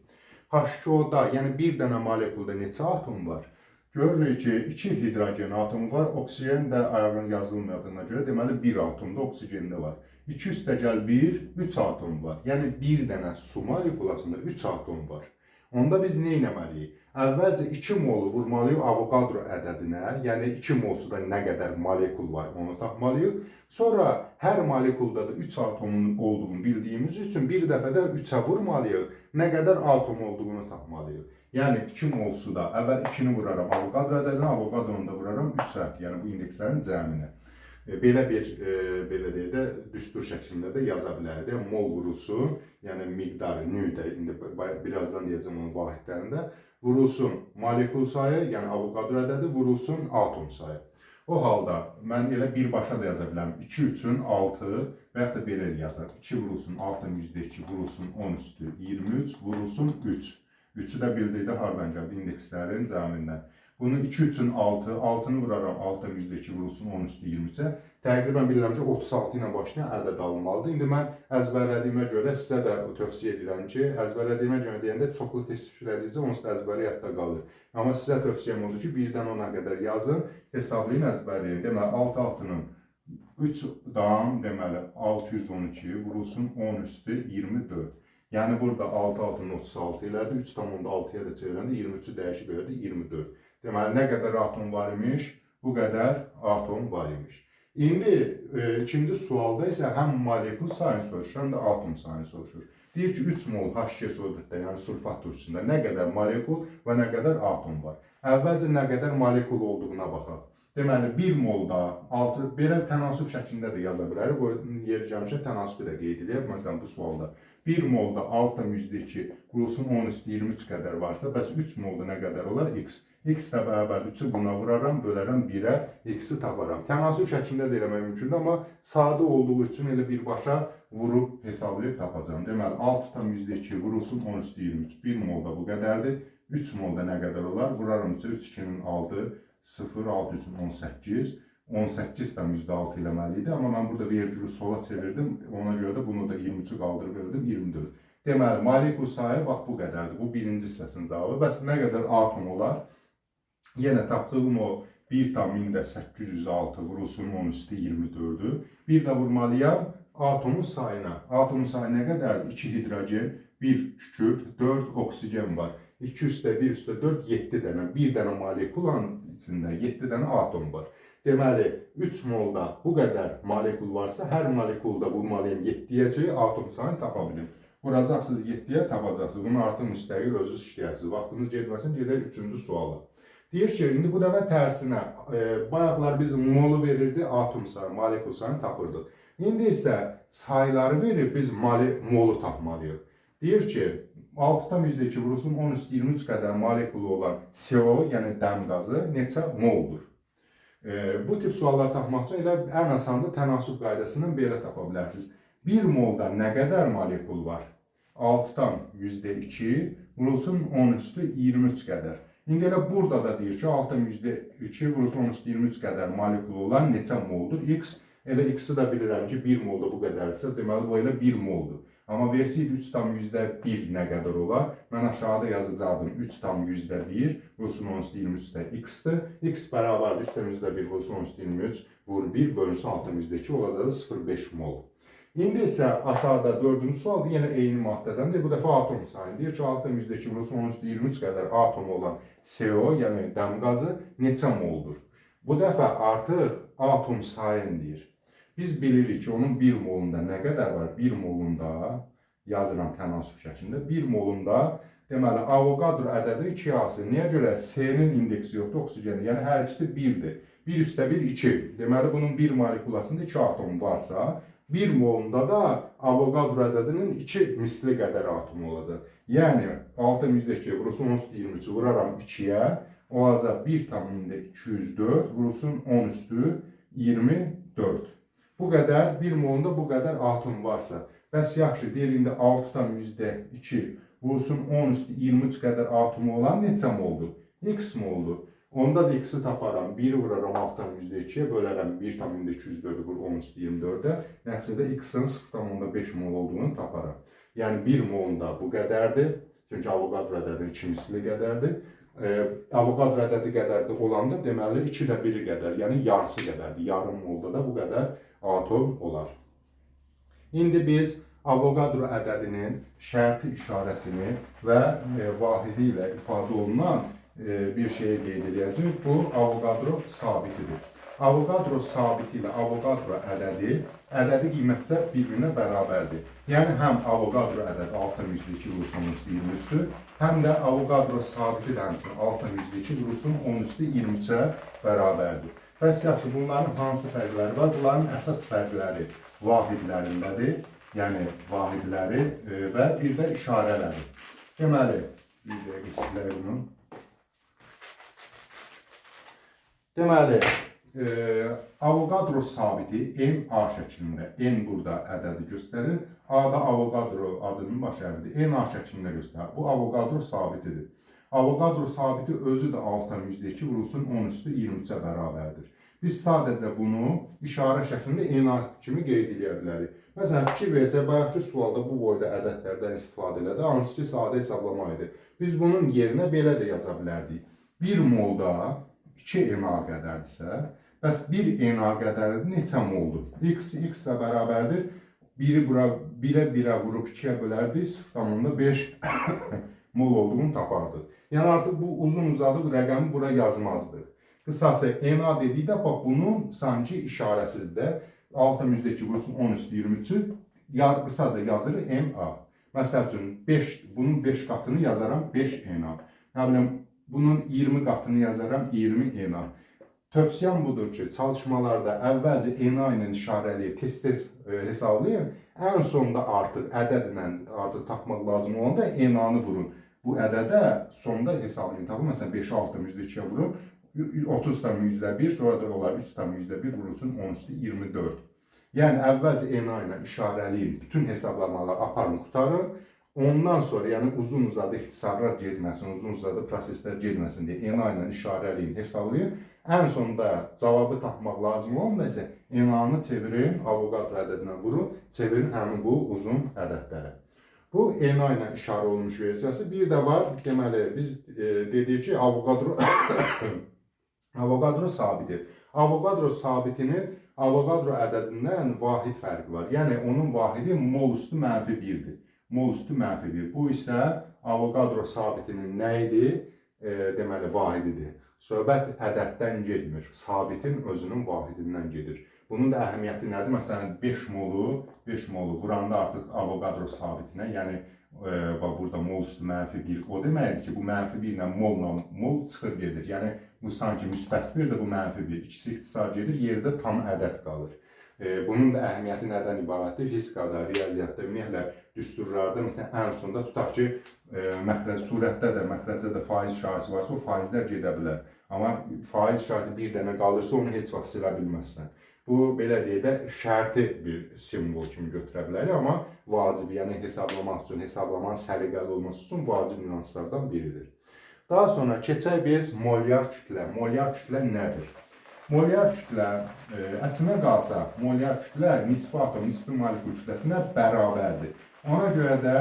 H2O-da, yəni bir dənə molekulda neçə atom var? Görürük ki, 2 hidrogen atomu var, oksigen də ayağın yazılmadığına görə deməli 1 atomda oksigende var. 2 üstəgəl 1, 3 atom var. Yəni bir dənə su molekulasında 3 atom var. Onda biz nə etməliyik? Əvvəlcə 2 molu vurmalıyıq Avogadro ədədinə, yəni 2 mol suda nə qədər molekul var, onu tapmalıyıq. Sonra hər molekulda da 3 atomun olduğunu bildiyimiz üçün bir dəfədə 3-ə vurmalıyıq, nə qədər atom olduğunu tapmalıyıq. Yəni 2 mol suda əvvəl 2-ni vuraram Avogadro ədədinə, Avogadronu da vuraram 3-ə, yəni bu indekslərin cəminə. Belə bir, belə deyək də, düstur şəklində də yaza bilərdik. Mol vurulsun, yəni miqdarı, nüdə, indi birazdan deyəcəm onun vahidlərində, vurulsun molekul sayı, yəni Avogadro ədədi, vurulsun atom sayı. O halda mən elə birbaşa da yaza bilərəm. 2 üçün 6 və yaxud da belə yazar. 2 vurulsun 6-2 vurulsun 10 üstü 23, vurulsun 3. 3-ü də bildikdə hardan gəldi? İndekslərin cəmindən. Bunu 2 üçün 6, 6-nı vuraram 6-2 vurulsun 10 üstü 23-ə. Təqribən bilirəm ki, 36 ilə başlayan ədəd alınmalıdır. İndi mən əzbərlədiyimə görə sizə də tövsiyə edirəm ki, əzbərlədiyimə görə deyəndə çoxlu test işlədikcə onsuz da əzbəri yadda qalır. Amma sizə tövsiyəm odur ki, 1-dən 10-a qədər yazın, hesablayın, əzbərləyin. Deməli, 6-6-nın 3 dam, deməli, 612 vurulsun 10 üstü 24. Yəni, burada 6-6-nın 36 elədi, 3 tam onda 6-ya da çevirəndə 23-ü dəyişib elədi 24. Deməli, nə qədər atom var imiş? Bu qədər atom var imiş. İndi ikinci sualda isə həm molekul sayını soruşur, həm də atom sayını soruşur. Deyir ki, 3 mol H2SO4-də, yəni sulfat turşusunda nə qədər molekul və nə qədər atom var. Əvvəlcə nə qədər molekul olduğuna baxaq. Deməli, 1 molda 6, belə tənasüb şəklində də yaza bilərik. Bu yeri gəlmişə tənasübü də qeyd edək. Məsələn, bu sualda 1 molda 6-2 vurulsun 10 üstü 23 qədər varsa, bəs 3 molda nə qədər olar? X. X də bərabər 3-ü buna vuraram, bölərəm 1-ə, X-i taparam. Tənasüb şəklində də eləmək mümkündür, amma sadə olduğu üçün elə birbaşa vurub hesablayıb tapacağım. Deməli, 6-2 vurulsun 10 üstü 23. 1 molda bu qədərdir. 3 molda nə qədər olar? Vuraram 3-ə, 3-2-nin 6, 0, 6 üçün 18. 18 də %6 eləməli idi, amma mən burada vergülü sola çevirdim. Ona görə də bunu da 23-ü qaldırıb öldüm, 24. Deməli, molekul sayı bax bu qədərdir. Bu birinci hissəsinin cavabı. Bəs nə qədər atom olar? Yenə tapdığım o 1,806 vurulsun 10 üstü 24-ü. Bir də vurmalıyam atomun sayına. Atomun sayı nə qədərdir? 2 hidrogen, 1 kükürt, 4 oksigen var. 2 üstə 1 üstə 4, 7 dənə. Bir dənə molekulanın içində 7 dənə atom var. Deməli, 3 molda bu qədər molekul varsa, hər molekulda vurmalıyım 7-yə ki, atom sayını tapa bilim. Vuracaqsınız 7-yə, tapacaqsınız. Bunu artıq müstəqil özünüz işləyərsiniz. Vaxtınız getməsin, gedək 3-cü suala. Deyir ki, indi bu dəfə tərsinə, bayaqlar biz molu verirdi, atom sayı, molekul sayını tapırdıq. İndi isə sayıları verib biz molu tapmalıyıq. Deyir ki, 6-2 vurulsun 10 üstü 23 qədər molekulu olan CO, yəni dəm qazı neçə moldur? Bu tip suallar tapmaq üçün elə ən asandır tənasüb qaydasından belə tapa bilərsiniz. 1 molda nə qədər molekul var? 6-2 vurulsun 10 üstü 23 qədər. İndi elə burada da deyir ki, 6-2 vurulsun 10 üstü 23 qədər molekul olan neçə moldur? X, elə X-i də bilirəm ki, 1 molda bu qədərdirsə, deməli bu elə 1 moldur. Amma versiyada 3,1 nə qədər olar? Mən aşağıda yazacaqdım 3,1 vurulsun 10 üstü 23 də X-dir. X bərabərdir 3,1 vurulsun 10 üstü 23 vur 1 bölünsün 6,2 olacaq 0,5 mol. İndi isə aşağıda 4-cü sualda yenə eyni maddədəndir. Bu dəfə atom sayını deyir ki, atom %2 vurulsa 10^23 qədər atomu olan CO, yəni dəm qazı neçə moldur? Bu dəfə artıq atom sayını deyir. Biz bilirik ki, onun 1 molunda nə qədər var? 1 molunda, yazıram tənasüb şəklində, 1 molunda deməli, Avogadro ədədi 2A-sı. Niyə görə? C-nin indeksi yoxdur, oksigenin. Yəni, hər ikisi 1-dir. 1 üstə 1, 2. Deməli, bunun 1 molekulasında 2 atom varsa, 1 molunda da Avogadro ədədinin 2 misli qədər atom olacaq. Yəni, 6-2 vurulsun 10^23 vuraram 2-yə, olacaq 1,204 vurulsun 10^24. Bu qədər, 1 molunda bu qədər atom varsa, bəs yaxşı, deyil, indi 6,2 vurulsun 10^23 qədər atomu olan neçə moldur? X moldur. Onda da x-i taparam, 1 vuraram 6,2-yə, bölərəm 1,204 vur 10^24-ə, nəticədə x-in 0,5 mol olduğunu taparam. Yəni 1 molunda bu qədərdir, çünki Avogadro ədədinin 2 misli qədərdir. Avogadro ədədi qədərdir olanda deməli 2də 1-i qədər, yəni yarısı qədərdir. Yarım molda da bu qədər atom olar. İndi biz Avogadro ədədinin şərti işarəsini və vahidi ilə ifadə olunan bir şeyə qeyd edəcəyik. Bu Avogadro sabitidir. Avogadro sabiti ilə Avogadro ədədi qiymətcə bir-birinə bərabərdir. Yəni həm Avogadro ədədi 6,2 vurulsun 10^23-dür, həm də Avogadro sabiti də həmçinin 6,2 vurulsun 10^23-ə bərabərdir. Bəs yaxşı, bunların hansı fərqləri var? Bunların əsas fərqləri vahidlərindədir, yəni vahidləri və bir də işarələri. Deməli, bir dəqiqə istəyirlər bunu. Deməli, Avogadro sabiti NA şəklində, N burada ədədi göstərir, A da Avogadro adının baş hərfidir, NA şəklində göstərir. Bu Avogadro sabitidir. Avogadro sabiti özü də 6,2 vurulsun 10^23-ə bərabərdir. Biz sadəcə bunu işarə şəklində NA kimi qeyd edə bilərik. Məsələn, fikir versək, bayaqki sualda bu boyda ədədlərdən istifadə elədi, hansı ki, sadə hesablama idi. Biz bunun yerinə belə də yaza bilərdik. 1 molda 2 NA qədərdirsə, bəs 1 NA qədəri neçə moldur? X ilə bərabərdir. 1-ə 1-ə vurub 2-yə bölərdik, 0,5 mol olduğunu tapardıq. Yəni artıq bu uzun uzadıq rəqəmi bura yazmazdıq. Qısası NA dedikdə, bax bunun sanki işarəsidir də 6,2 vurulsun 10^23-ü qısaca yazırıq NA. Məsəl üçün, bunun 5 qatını yazaram 5 NA. Nə bilim, bunun 20 qatını yazaram 20 NA. Tövsiyəm budur ki, çalışmalarda əvvəlcə NA ilə işarələyib, tez-tez hesablayın. Ən sonunda artıq ədədlə artıq tapmaq lazım olanda NA-nı vurun. Bu ədədə sonda hesablayın. Məsələn, 5-i 6,2-yə vurun, 30,1, sonra da olar 3,1 vurulsun 10^24. Yəni, əvvəlcə NA ilə işarəliyin, bütün hesablamaları aparın, qutarın. Ondan sonra, yəni uzun uzadı ixtisarlar gedməsin, uzun uzadı proseslər gedməsin deyə NA ilə işarəliyin, hesablayın. Ən sonunda cavabı tapmaq lazım olanda isə NA-nı çevirin, Avogadro ədədinə vurun, çevirin həmin bu uzun ədədlərə. Bu NA ilə işarə olunmuş versiyası. Bir də var, deməli, biz dedik ki, Avogadro sabiti. Avogadro sabitinin Avogadro ədədindən vahid fərqi var. Yəni, onun vahidi mol üstü -1-dir. Mol üstü -1. Bu isə Avogadro sabitinin nə idi? Deməli, vahididir. Söhbət ədəddən gedmir. Sabitin özünün vahidindən gedir. Bunun da əhəmiyyəti nədir? Məsələn, 5 molu vuranda artıq Avogadro sabitinə, yəni burada mol üstü -1, o deməkdir ki, bu -1 ilə mol çıxır gedir. Yəni, bu sanki müsbət 1-dir, bu -1. İkisi ixtisar gedir, yerdə tam ədəd qalır. Bunun da əhəmiyyəti nədən ibarətdir? Fizikada, riyaziyyatda, ümumiyyətlə, düsturlarda, məsələn, ən sonunda tutaq ki, surətdə də, məxrəcdə də faiz işarəsi varsa, o faizlər gedə bilər. Amma faiz işarəsi bir dənə qalırsa, onu heç vaxt silə bilməzsən. Bu, belə deyək də, şərti bir simvol kimi götürə bilərik, amma vacibi, yəni hesablamaq üçün, hesablamanın səliqəli olması üçün vacib nüanslardan biridir. Daha sonra keçək biz molyar kütlə. Molyar kütlə nədir? Molyar kütlə, əslinə qalsa, molyar kütlə nisbi atom, nisbi molekul kütləsinə bərabərdir. Ona görə də,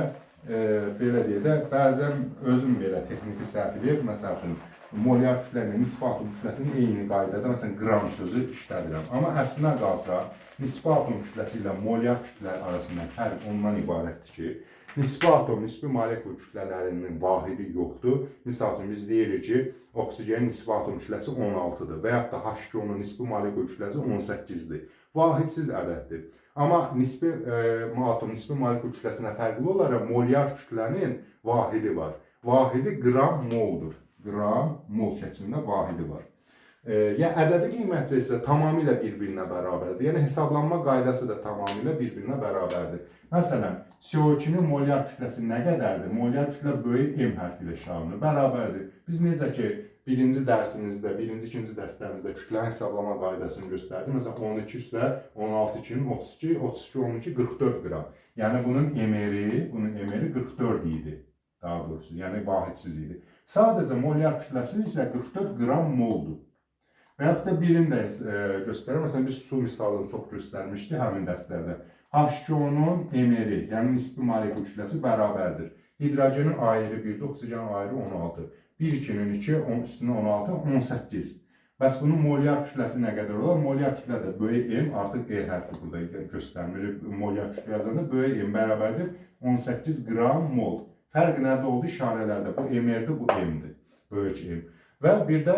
belə deyək də, bəzən özüm belə texniki səhv edib, məsəl üçün, molyar kütlə ilə nisbi atom kütləsinin eyni qaydada, məsələn, qram sözü işlədirəm. Amma əslinə qalsa, nisbi atom kütləsi ilə molyar kütlə arasında fərq ondan ibarətdir ki, nisbi atom, nisbi molekul kütlələrinin vahidi yoxdur. Misal üçün biz deyirik ki, oksigenin nisbi atom kütləsi 16-dır və yaxud da H2O-nun nisbi molekul kütləsi 18-dir. Vahidsiz ədəddir. Amma nisbi atom, nisbi molekul kütləsinə fərqli olaraq molyar kütlənin vahidi var. Vahidi qram moldur. Qram mol şəklində vahidi var. Yəni ədədi qiyməti isə tamamilə bir-birinə bərabərdir. Yəni hesablanma qaydası da tamamilə bir-birinə bərabərdir. Məsələn, CO2-nin molyar kütləsi nə qədərdir? Molyar kütlə böyük M hərfi ilə işarədir. Bərabərdir. Biz necə ki, birinci dərsimizdə, birinci, ikinci dərslərimizdə kütlənin hesablama qaydasını göstərdik. Məsələn, 12 üstə 16 2-nin 32, 32, 12, 44 qram. Yəni bunun emeri 44 idi. Daha doğrusu, yəni vahidsiz idi. Sadəcə molyar kütləsi isə 44 qram moldur. Və yaxud da birini də göstərir. Məsələn, biz su misalını çox göstərmişdik həmin dərslərdə. H2O-nun emeri, yəni nisbi molekul kütləsi bərabərdir. Hidrogenin ayrı 1-dir, oksigenin ayrı 16. 1-2-nin 2, 10 üstünə 16, 18. Bəs bunun molyar kütləsi nə qədər olar? Molyar kütlə də böyük M, artıq G hərfi burada göstərmir. Molyar kütlə yazanda böyük M bərabərdir 18 qram mol. Fərq nədə oldu? İşarələrdə. Bu M-dir, bu M-dir. Böyük M. Və bir də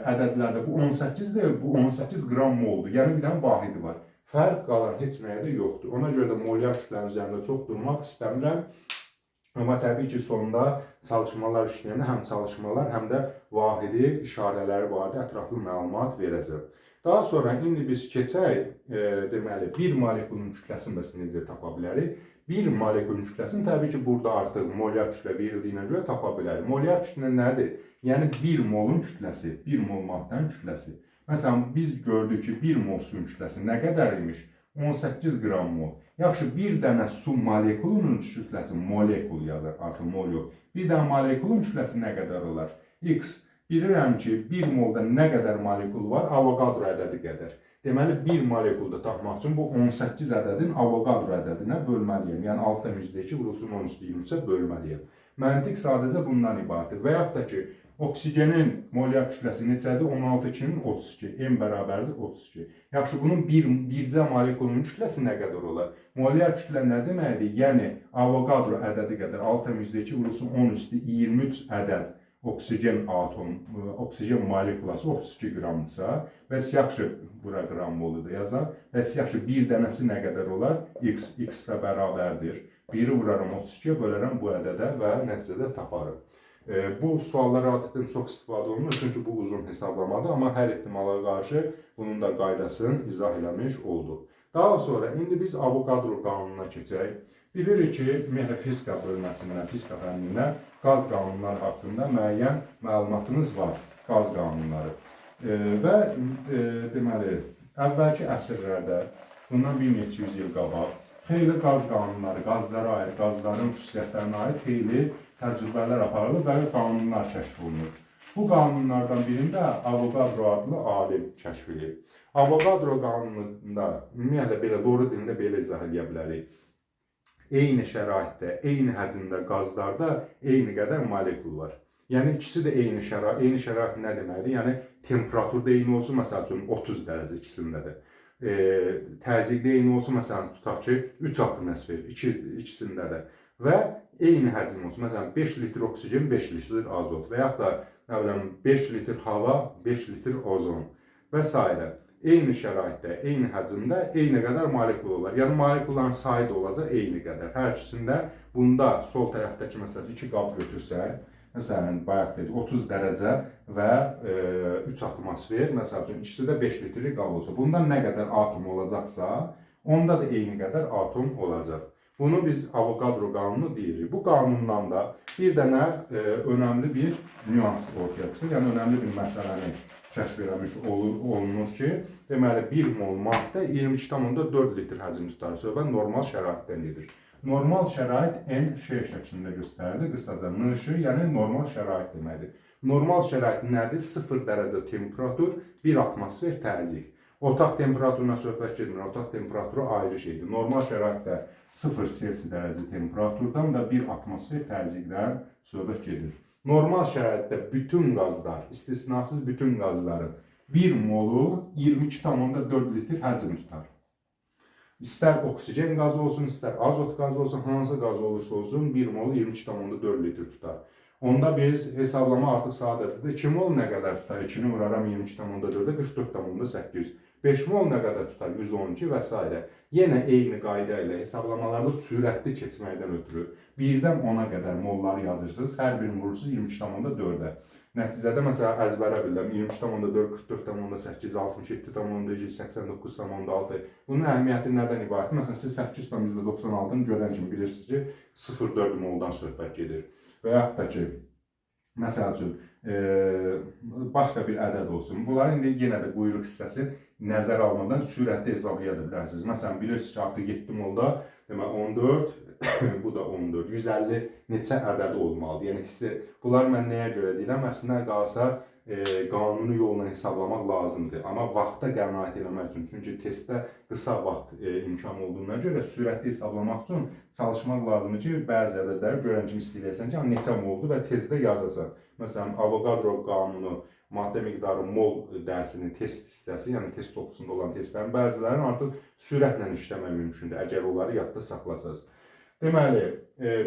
ədədlərdə bu 18-dir, bu 18 qram moldur. Yəni bir dənə vahidi var. Fərq qalan heç nəyə də yoxdur. Ona görə də molyar kütlənin üzərində çox durmaq istəmirəm. Amma təbii ki, sonunda çalışmalar işləyəndə həm çalışmalar, həm də vahidi işarələri vardı, ətraflı məlumat verəcəm. Daha sonra indi biz keçək, deməli, bir molekulun kütləsini də necə tapa bilərik? Bir molekulun kütləsini təbii ki, burada artıq molyar kütlə verildiyinə görə tapa bilərik. Molyar kütlə nədir? Yəni 1 molun kütləsi, 1 mol maddənin kütləsi. Məsələn, biz gördük ki, 1 mol suyun kütləsi nə qədər imiş? 18 qram mol. Yaxşı, bir dənə su molekulunun kütləsi, molekul yazır, artıq mol yox. Bir dənə molekulun kütləsi nə qədər olar? X. Bilirəm ki, 1 molda nə qədər molekul var? Avogadro ədədi qədər. Deməli, 1 molekulda tapmaq üçün bu 18 ədədin Avogadro ədədinə bölməliyəm. Yəni, altdan %2 vurulsun 10 üstü 23-ə bölməliyəm. Məntiq sadəcə bundan ibarətdir. Və yaxud da ki, oksigenin molyar kütləsi neçədir? 16 2-nin 32. M bərabərdir 32. Yaxşı, bunun bircə molekulun kütləsi nə qədər olar? Molyar kütlə nə deməkdir? Yəni, Avogadro ədədi qədər altdan %2 vurulsun 10 üstü 23 ədəd oksigen atom, oksigen molekulası 32 qramdırsa, bəs yaxşı, bura qram moludur yazar, bəs yaxşı, bir dənəsi nə qədər olar? X, X ilə bərabərdir. 1-i vuraram 32-yə, bölərəm bu ədədə və nəticədə taparım. Bu suallar adətən çox istifadə olunur, çünki bu uzun hesablamadır, amma hər ehtimala qarşı bunun da qaydasını izah eləmiş olduq. Daha sonra, indi biz Avogadro qanununa keçək. Bilirik ki, ümumiyyətlə fizika bölməsindən, fizika fənnindən qaz qanunları haqqında müəyyən məlumatınız var, qaz qanunları. Və deməli, əvvəlki əsrlərdə, bundan bir neçə yüz il qabaq, xeyli qaz qanunları, qazlara aid, qazların xüsusiyyətlərinə aid xeyli təcrübələr aparılır və qanunlar kəşf olunur. Bu qanunlardan birində Avogadro adlı alim kəşf edir. Avogadro qanununda, ümumiyyətlə belə, doğru dilində belə izah edə bilərik. Eyni şəraitdə, eyni həcmdə qazlarda eyni qədər molekul var. Yəni, ikisi də eyni şərait nə deməkdir? Yəni, temperatur da eyni olsun, məsəl üçün 30 dərəcə ikisində də. Təzyiq də eyni olsun, məsələn, tutaq ki, 3 atmosfer ikisində də. Və eyni həcm olsun, məsələn, 5 litr oksigen, 5 litr azot və yaxud da 5 litr hava, 5 litr ozon və s. Eyni şəraitdə, eyni həcmdə, eyni qədər molekul olar. Yəni, molekulların sayı da olacaq eyni qədər. Hər ikisində, bunda sol tərəfdəki, məsələn, 2 qab götürsək, məsələn, bayaq dedik, 30 dərəcə və 3 atmosfer, məsəl üçün, ikisi də 5 litri qab olsa. Bunda nə qədər atom olacaqsa, onda da eyni qədər atom olacaq. Bunu biz Avogadro qanunu deyirik. Bu qanundan da bir dənə önəmli bir nüans ortaya çıxır. Yəni, önəmli bir məsələni kəşf eləmiş olunur ki, deməli, 1 mol maddə 22,4 litr həcm tutar. Söhbət normal şəraitdən gedir. Normal şərait N-Ş şəklində göstərilir. Qısaca N-Ş, yəni normal şərait deməkdir. Normal şərait nədir? 0 dərəcə temperatur, 1 atmosfer təzyiq. Otaq temperaturuna söhbət getmir. Otaq temperaturu ayrı şeydir. Normal şəraitdə 0 Selsi dərəcə temperaturdan və 1 atmosfer təzyiqdən söhbət gedir. Normal şəraitdə bütün qazlar, istisnasız bütün qazların 1 molu 22,4 litr həcm tutar. İstər oksigen qazı olsun, istər azot qazı olsun, hansı qaz olursa olsun 1 mol 22,4 litr tutar. Onda biz hesablama artıq sadədir. 2 mol nə qədər tutar? 2-ni vuraram 22,4-ə 44,8. 5 mol nə qədər tutar? 112 və s. Yenə eyni qayda ilə hesablamalarda sürətli keçməkdən ötürü 1-dən 10-a qədər molları yazırsınız. Hər birini vurursunuz 22,4-ə. Nəticədə məsələn əzbərə bilirəm 22,4, 44,8, 67,5, 89,6. Bunun əhəmiyyəti nədən ibarət? Məsələn siz 8,96-nı görən kimi bilirsiniz ki 0,4 moldan söhbət gedir. Və yaxud da ki, məsəl üçün, başqa bir ədəd olsun. Bunları indi yenə də quyruq hissəsi nəzər almadan sürətli hesablaya bilərsiniz. Məsələn, bilirsiniz ki, artıq 7 molda, demək 14, bu da 14, 150 neçə ədədi olmalıdır. Yəni, bunlar mən nəyə görə deyirəm? Əslində qalsa, qanuni yolla hesablamaq lazımdır. Amma vaxta qənaət eləmək üçün, çünki testdə qısa vaxt imkan olduğuna görə sürətli hesablamaq üçün çalışmaq lazımdır ki, bəzi ədədləri görən kimi istəyirsən ki, neçə moldur və tezdə yazasan. Məsələn, Avogadro qanunu, maddə miqdarı mol dərsinin test hissəsi, yəni test toplusunda olan testlərin bəzilərinin artıq sürətlə işləmək mümkündür, əgər onları yadda saxlasınız. Deməli,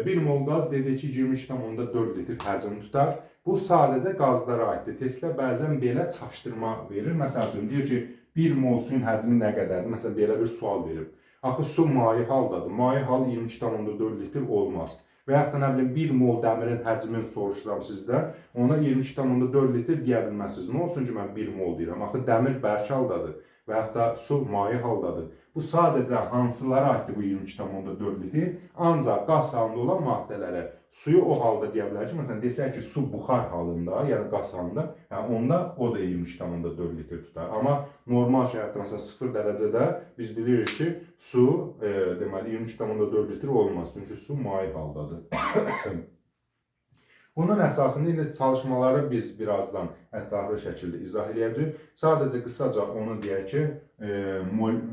1 mol qaz dedik ki, 22,4 litr həcm tutar. Bu sadəcə qazlara aiddir. Testdə bəzən belə çaşdırma verir. Məsəl üçün, deyir ki, 1 mol suyun həcmi nə qədərdir? Məsələn, belə bir sual verir. Axı, su maye haldadır. Maye hal 22,4 litr olmaz. Və yaxud da nə bilim, 1 mol dəmirin həcmini soruşsam sizdən, ona 22,4 litr deyə bilməzsiniz. Nə olsun ki, mən 1 mol deyirəm? Axı, dəmir bərk haldadır və yaxud da su maye haldadır. Bu sadəcə hansılara aiddir bu 22,4 litr? Ancaq qaz halında olan maddələrə. Suyu o halda deyə bilər ki, məsələn, desək ki, su buxar halında, yəni qaz halında, yəni onda o da 22,4 litr tutar. Amma normal şəraitdə, məsələn, 0 dərəcədə biz bilirik ki, su deməli 22,4 litr olmaz. Çünki su maye haldadır. Bunun əsasında indi çalışmaları biz birazdan ətraflı şəkildə izah edəcəyik. Sadəcə qısaca onu deyək ki,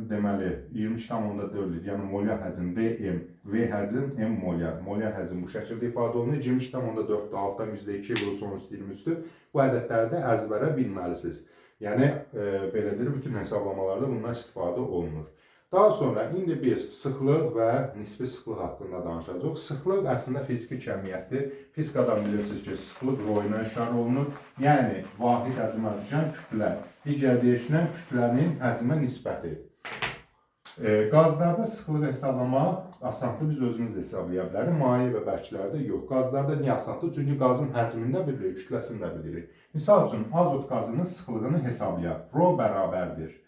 deməli 22,4 litr, yəni molyar həcm Vm, V həcm, M molyar. Molyar həcm bu şəkildə ifadə olunur. 22,4-də altdan %2 vurur, sonra %23-dür. Bu ədədləri də əzbərə bilməlisiniz. Yəni, belə deyir, bütün hesablamalarda bundan istifadə olunur. Daha sonra indi biz sıxlıq və nisbi sıxlıq haqqında danışacağıq. Sıxlıq əslində fiziki kəmiyyətdir. Fizikadan bilirsiniz ki, sıxlıq rho ilə işarə olunur. Yəni, vahid həcmə düşən kütlə, digər deyişlə kütlənin həcmə nisbəti. Qazlarda sıxlığı hesablamaq asandır, biz özümüz də hesablaya bilərik. Maye və bərklərdə yox. Qazlarda niyə asandır? Çünki qazın həcmini də bilirik, kütləsini də bilirik. Misal üçün, azot qazının sıxlığını hesablayaq. Rho bərabərdir.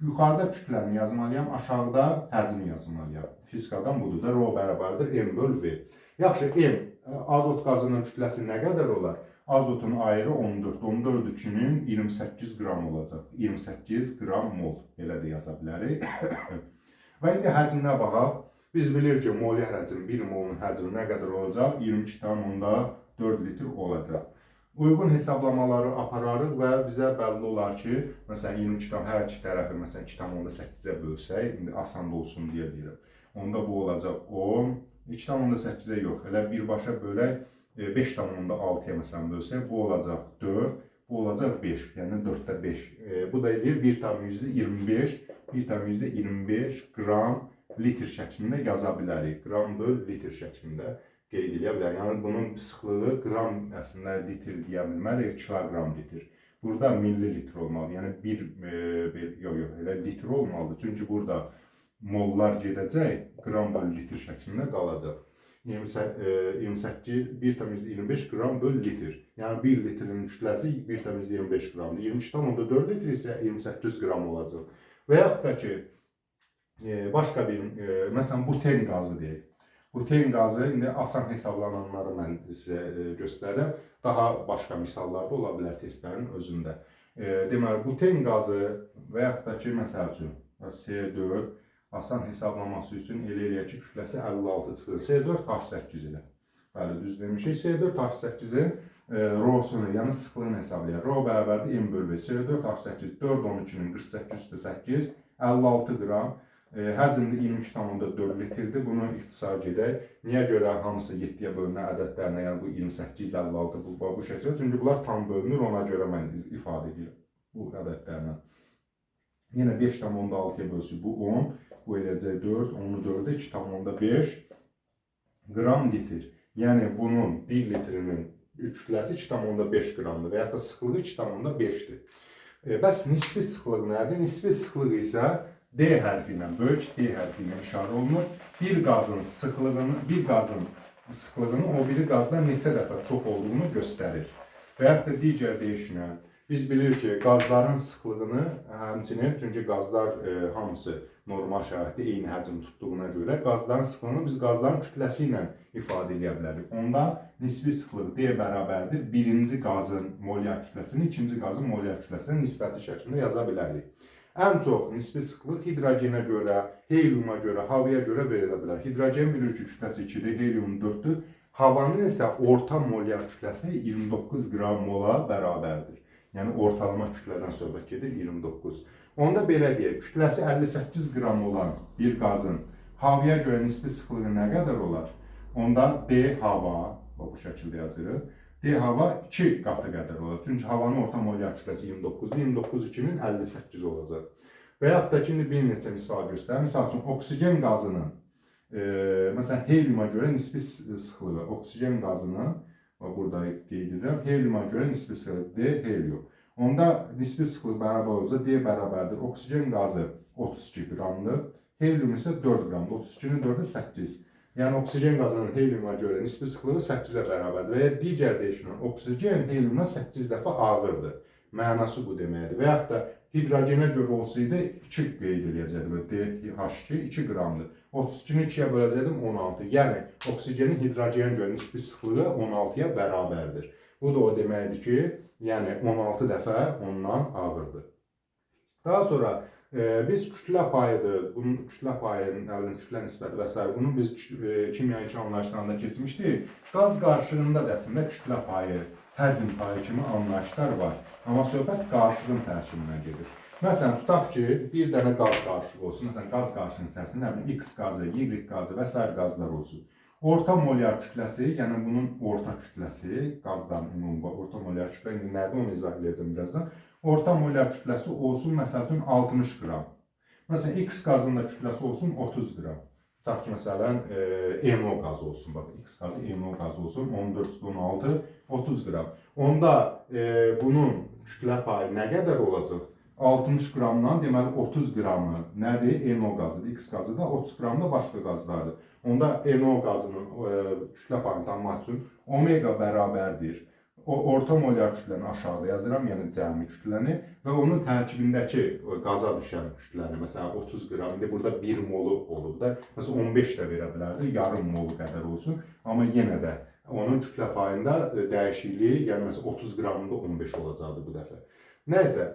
Yuxarıda kütləni yazmalıyam, aşağıda həcmi yazmalıyam. Fizikadan budur da, rho bərabərdir M böl V. Yaxşı, M, azot qazının kütləsi nə qədər olar? Azotun ayrı 14, 14 üçün 28 qram olacaq. 28 qram mol, belə də yaza bilərik. Və indi həcminə baxaq. Biz bilirik ki, molyar həcm, 1 molun həcmi nə qədər olacaq? 22,4 litr olacaq. Uyğun hesablamaları apararıq və bizə bəlli olar ki, məsələn, 22 hər iki tərəfi, məsələn, 2,8-ə bölsək, indi asan da olsun deyə deyirəm. Onda bu olacaq 10, 2,8-ə yox, elə birbaşa bölək, 5,6-ya məsələn bölsək, bu olacaq 4, bu olacaq 5, yəni 4-də 5. Bu da eləyir 1,25, 1,25 qram litr şəklində yaza bilərik. Qram böl litr şəklində qeyd edə bilərik. Yəni, bunun sıxlığı qram əslində litr deyə bilmərik, kilogram litr. Burada millilitr olmalı, yəni yox, elə litr olmalıdır. Çünki burada mollar gedəcək, qram böl litr şəklində qalacaq. 1,25 qram böl litr. Yəni, 1 litrin kütləsi 1,25 qramdır. 22,4 litr isə 28 qram olacaq. Və yaxud da ki, başqa bir, məsələn, buten qazı deyək. Buten qazı, indi asan hesablananları mən sizə göstərirəm. Daha başqa misallar da ola bilər testlərin özündə. Deməli, buten qazı və yaxud da ki, məsəl üçün, C4 asan hesablaması üçün elə eləyək ki, kütləsi 56 çıxır. C4 H8 ilə. Bəli, düz demişik. C4 H8-in rho-sunu, yəni sıxlığını hesablayaq. Rho bərabərdir M böl V. C4 H8, 4 12-nin 48,8, 56 qram. Həcmdə 22,4 litrdir. Bunu ixtisar gedək. Niyə görə hamısı 7-yə bölünən ədədlərlə, yəni bu 28, 56 bu şəkildə? Çünki bunlar tam bölünür, ona görə mən ifadə edirəm bu ədədlərlə. Yenə 5,6-ya bölsək bu 10, bu eləcək 4, 10-u 4-ə 2,5 qram litr. Yəni bunun 1 litrinin kütləsi 2,5 qramdır və ya da sıxlığı 2,5-dir. Bəs nisbi sıxlıq nədir? Nisbi sıxlıq isə D hərfi ilə, böyük D hərfi ilə işarə olunur. Bir qazın sıxlığını o biri qazdan neçə dəfə çox olduğunu göstərir. Və ya da digər deyişlə, biz bilirik ki, qazların sıxlığını həmçinin, çünki qazlar hamısı normal şəraitdə eyni həcm tutduğuna görə qazların sıxlığını biz qazların kütləsi ilə ifadə edə bilərik. Onda nisbi sıxlıq D bərabərdir birinci qazın molyar kütləsini ikinci qazın molyar kütləsinə nisbəti şəklində yaza bilərik. Ən çox nisbi sıxlıq hidrogenə görə, helyuma görə, havaya görə verilə bilər. Hidrogen bilirik ki, kütləsi 2-dir, helyum 4-dür. Havanın isə orta molyar kütləsi 29 qram mola bərabərdir. Yəni ortalama kütlədən söhbət gedir 29. Onda belə deyək, kütləsi 58 qram olan bir qazın havaya görə nisbi sıxlığı nə qədər olar? Onda D hava, bu şəkildə yazırıq. D hava 2 qatı qədər olar. Çünki havanın orta molyar kütləsi 29-dur. 29 2-nin 58 olacaq. Və yaxud da ki, bir neçə misal göstərir. Misal üçün, oksigen qazının məsələn, helyuma görə nisbi sıxlığı, oksigen qazının, burada qeyd edirəm, helyuma görə nisbi sıxlığı D helyum. Onda nisbi sıxlıq bərabər olacaq, D bərabərdir. Oksigen qazı 32 qramdır, helyum isə 4 qramdır. 32-nin 4-ü 8. Yəni, oksigen qazının helyuma görə nisbi sıxlığı 8-ə bərabərdir. Və ya digər deyişlə, oksigen helyumdan 8 dəfə ağırdır. Mənası bu deməkdir. Və yaxud da hidrogenə görə olsaydı 2 qeyd edəcəkdim. DH2 2 qramdır. 32-ni 2-yə böləcəkdim 16. Yəni, oksigenin hidrogenə görə nisbi sıxlığı 16-ya bərabərdir. Bu da o deməkdir ki, yəni 16 dəfə ondan ağırdır. Daha sonra biz kütlə payıdır, bunun kütlə payının, kütlə nisbəti və s. Bunu biz kimyaki anlayışlarında keçmişdik. Qaz qarışığında da əslində kütlə payı, həcm payı kimi anlayışlar var. Amma söhbət qarışığın tərkibindən gedir. Məsələn, tutaq ki, bir dənə qaz qarışığı olsun. Məsələn, qaz qarışığının içərisində X qazı, Y qazı və s. qazlar olsun. Orta molyar kütləsi, yəni bunun orta kütləsi, qazdan ümumi orta molyar kütlə, indi nədir onu izah edəcəm birazdan. Orta molyar kütləsi olsun, məsəl üçün 60 qram. Məsələn, X qazının da kütləsi olsun 30 qram. Tutaq ki, məsələn, NO qazı olsun, bax, X qazı NO qazı olsun, 14-16, 30 qram. Onda bunun kütlə payı nə qədər olacaq? 60 qramdan deməli 30 qramı nədir? NO qazıdır. X qazı da 30 qramda başqa qazlardır. Onda NO qazının kütlə payını tanımaq üçün omega bərabərdir. O orta molyar kütləni aşağıda yazıram, yəni cəmi kütləni və onun tərkibindəki qaza düşən kütləni, məsələn 30 qram, indi burada 1 molu olub da, məsələn 15 də verə bilərdi, yarım molu qədər olsun, amma yenə də onun kütlə payında dəyişikliyi, yəni məsələn 30 qramında 15 olacaqdı bu dəfə. Nəysə,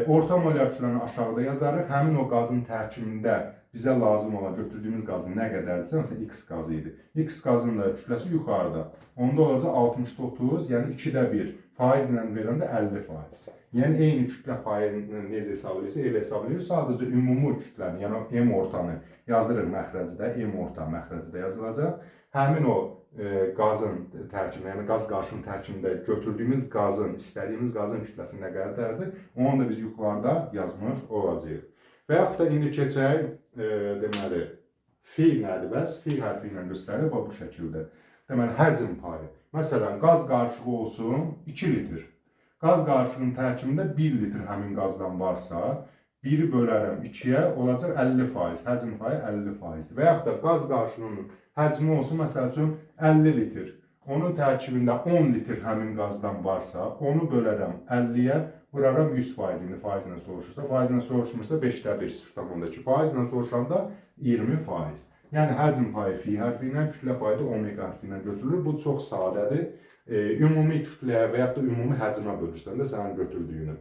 orta molyar kütləni aşağıda yazarıq, həmin o qazın tərkibində bizə lazım olan götürdüyümüz qazın nə qədərdirsə, məsələn X qazı idi. X qazının da kütləsi yuxarıda. Onda olacaq 60-30, yəni 2-də 1. Faizlə verəndə 50%. Yəni eyni kütlə payını necə hesab edirsə, elə hesab edir. Sadəcə ümumi kütləni, yəni M ortanı yazırıq məxrəcdə, M orta məxrəcdə yazılacaq. Həmin o qazın tərkibində, yəni qaz qarışığının tərkibində götürdüyümüz qazın, istədiyimiz qazın kütləsi nə qədərdir, onu da biz yuxarıda yazmış olacağıq. Və yaxud da indi keçək, deməli, fi nədir bəs? Fi hərfi ilə göstərir, bu şəkildə. Deməli, həcm payı. Məsələn, qaz qarışığı olsun 2 litr. Qaz qarışığının tərkibində 1 litr həmin qazdan varsa, 1-i bölərəm 2-yə, olacaq 50%, həcm payı 50%-dir. Və yaxud da qaz qarışığının həcmi olsun, məsəl üçün 50 litr. Onun tərkibində 10 litr həmin qazdan varsa, onu bölərəm 50-yə, vuraram 100%, indi faizlə soruşursa, faizlə soruşmursa 5-də 1, 0,2, faizlə soruşanda 20%. Yəni, həcm payı fi hərfi ilə, kütlə payı da omega hərfi ilə götürülür. Bu çox sadədir. Ümumi kütləyə və yaxud da ümumi həcmə bölürsən də sənin götürdüyünü.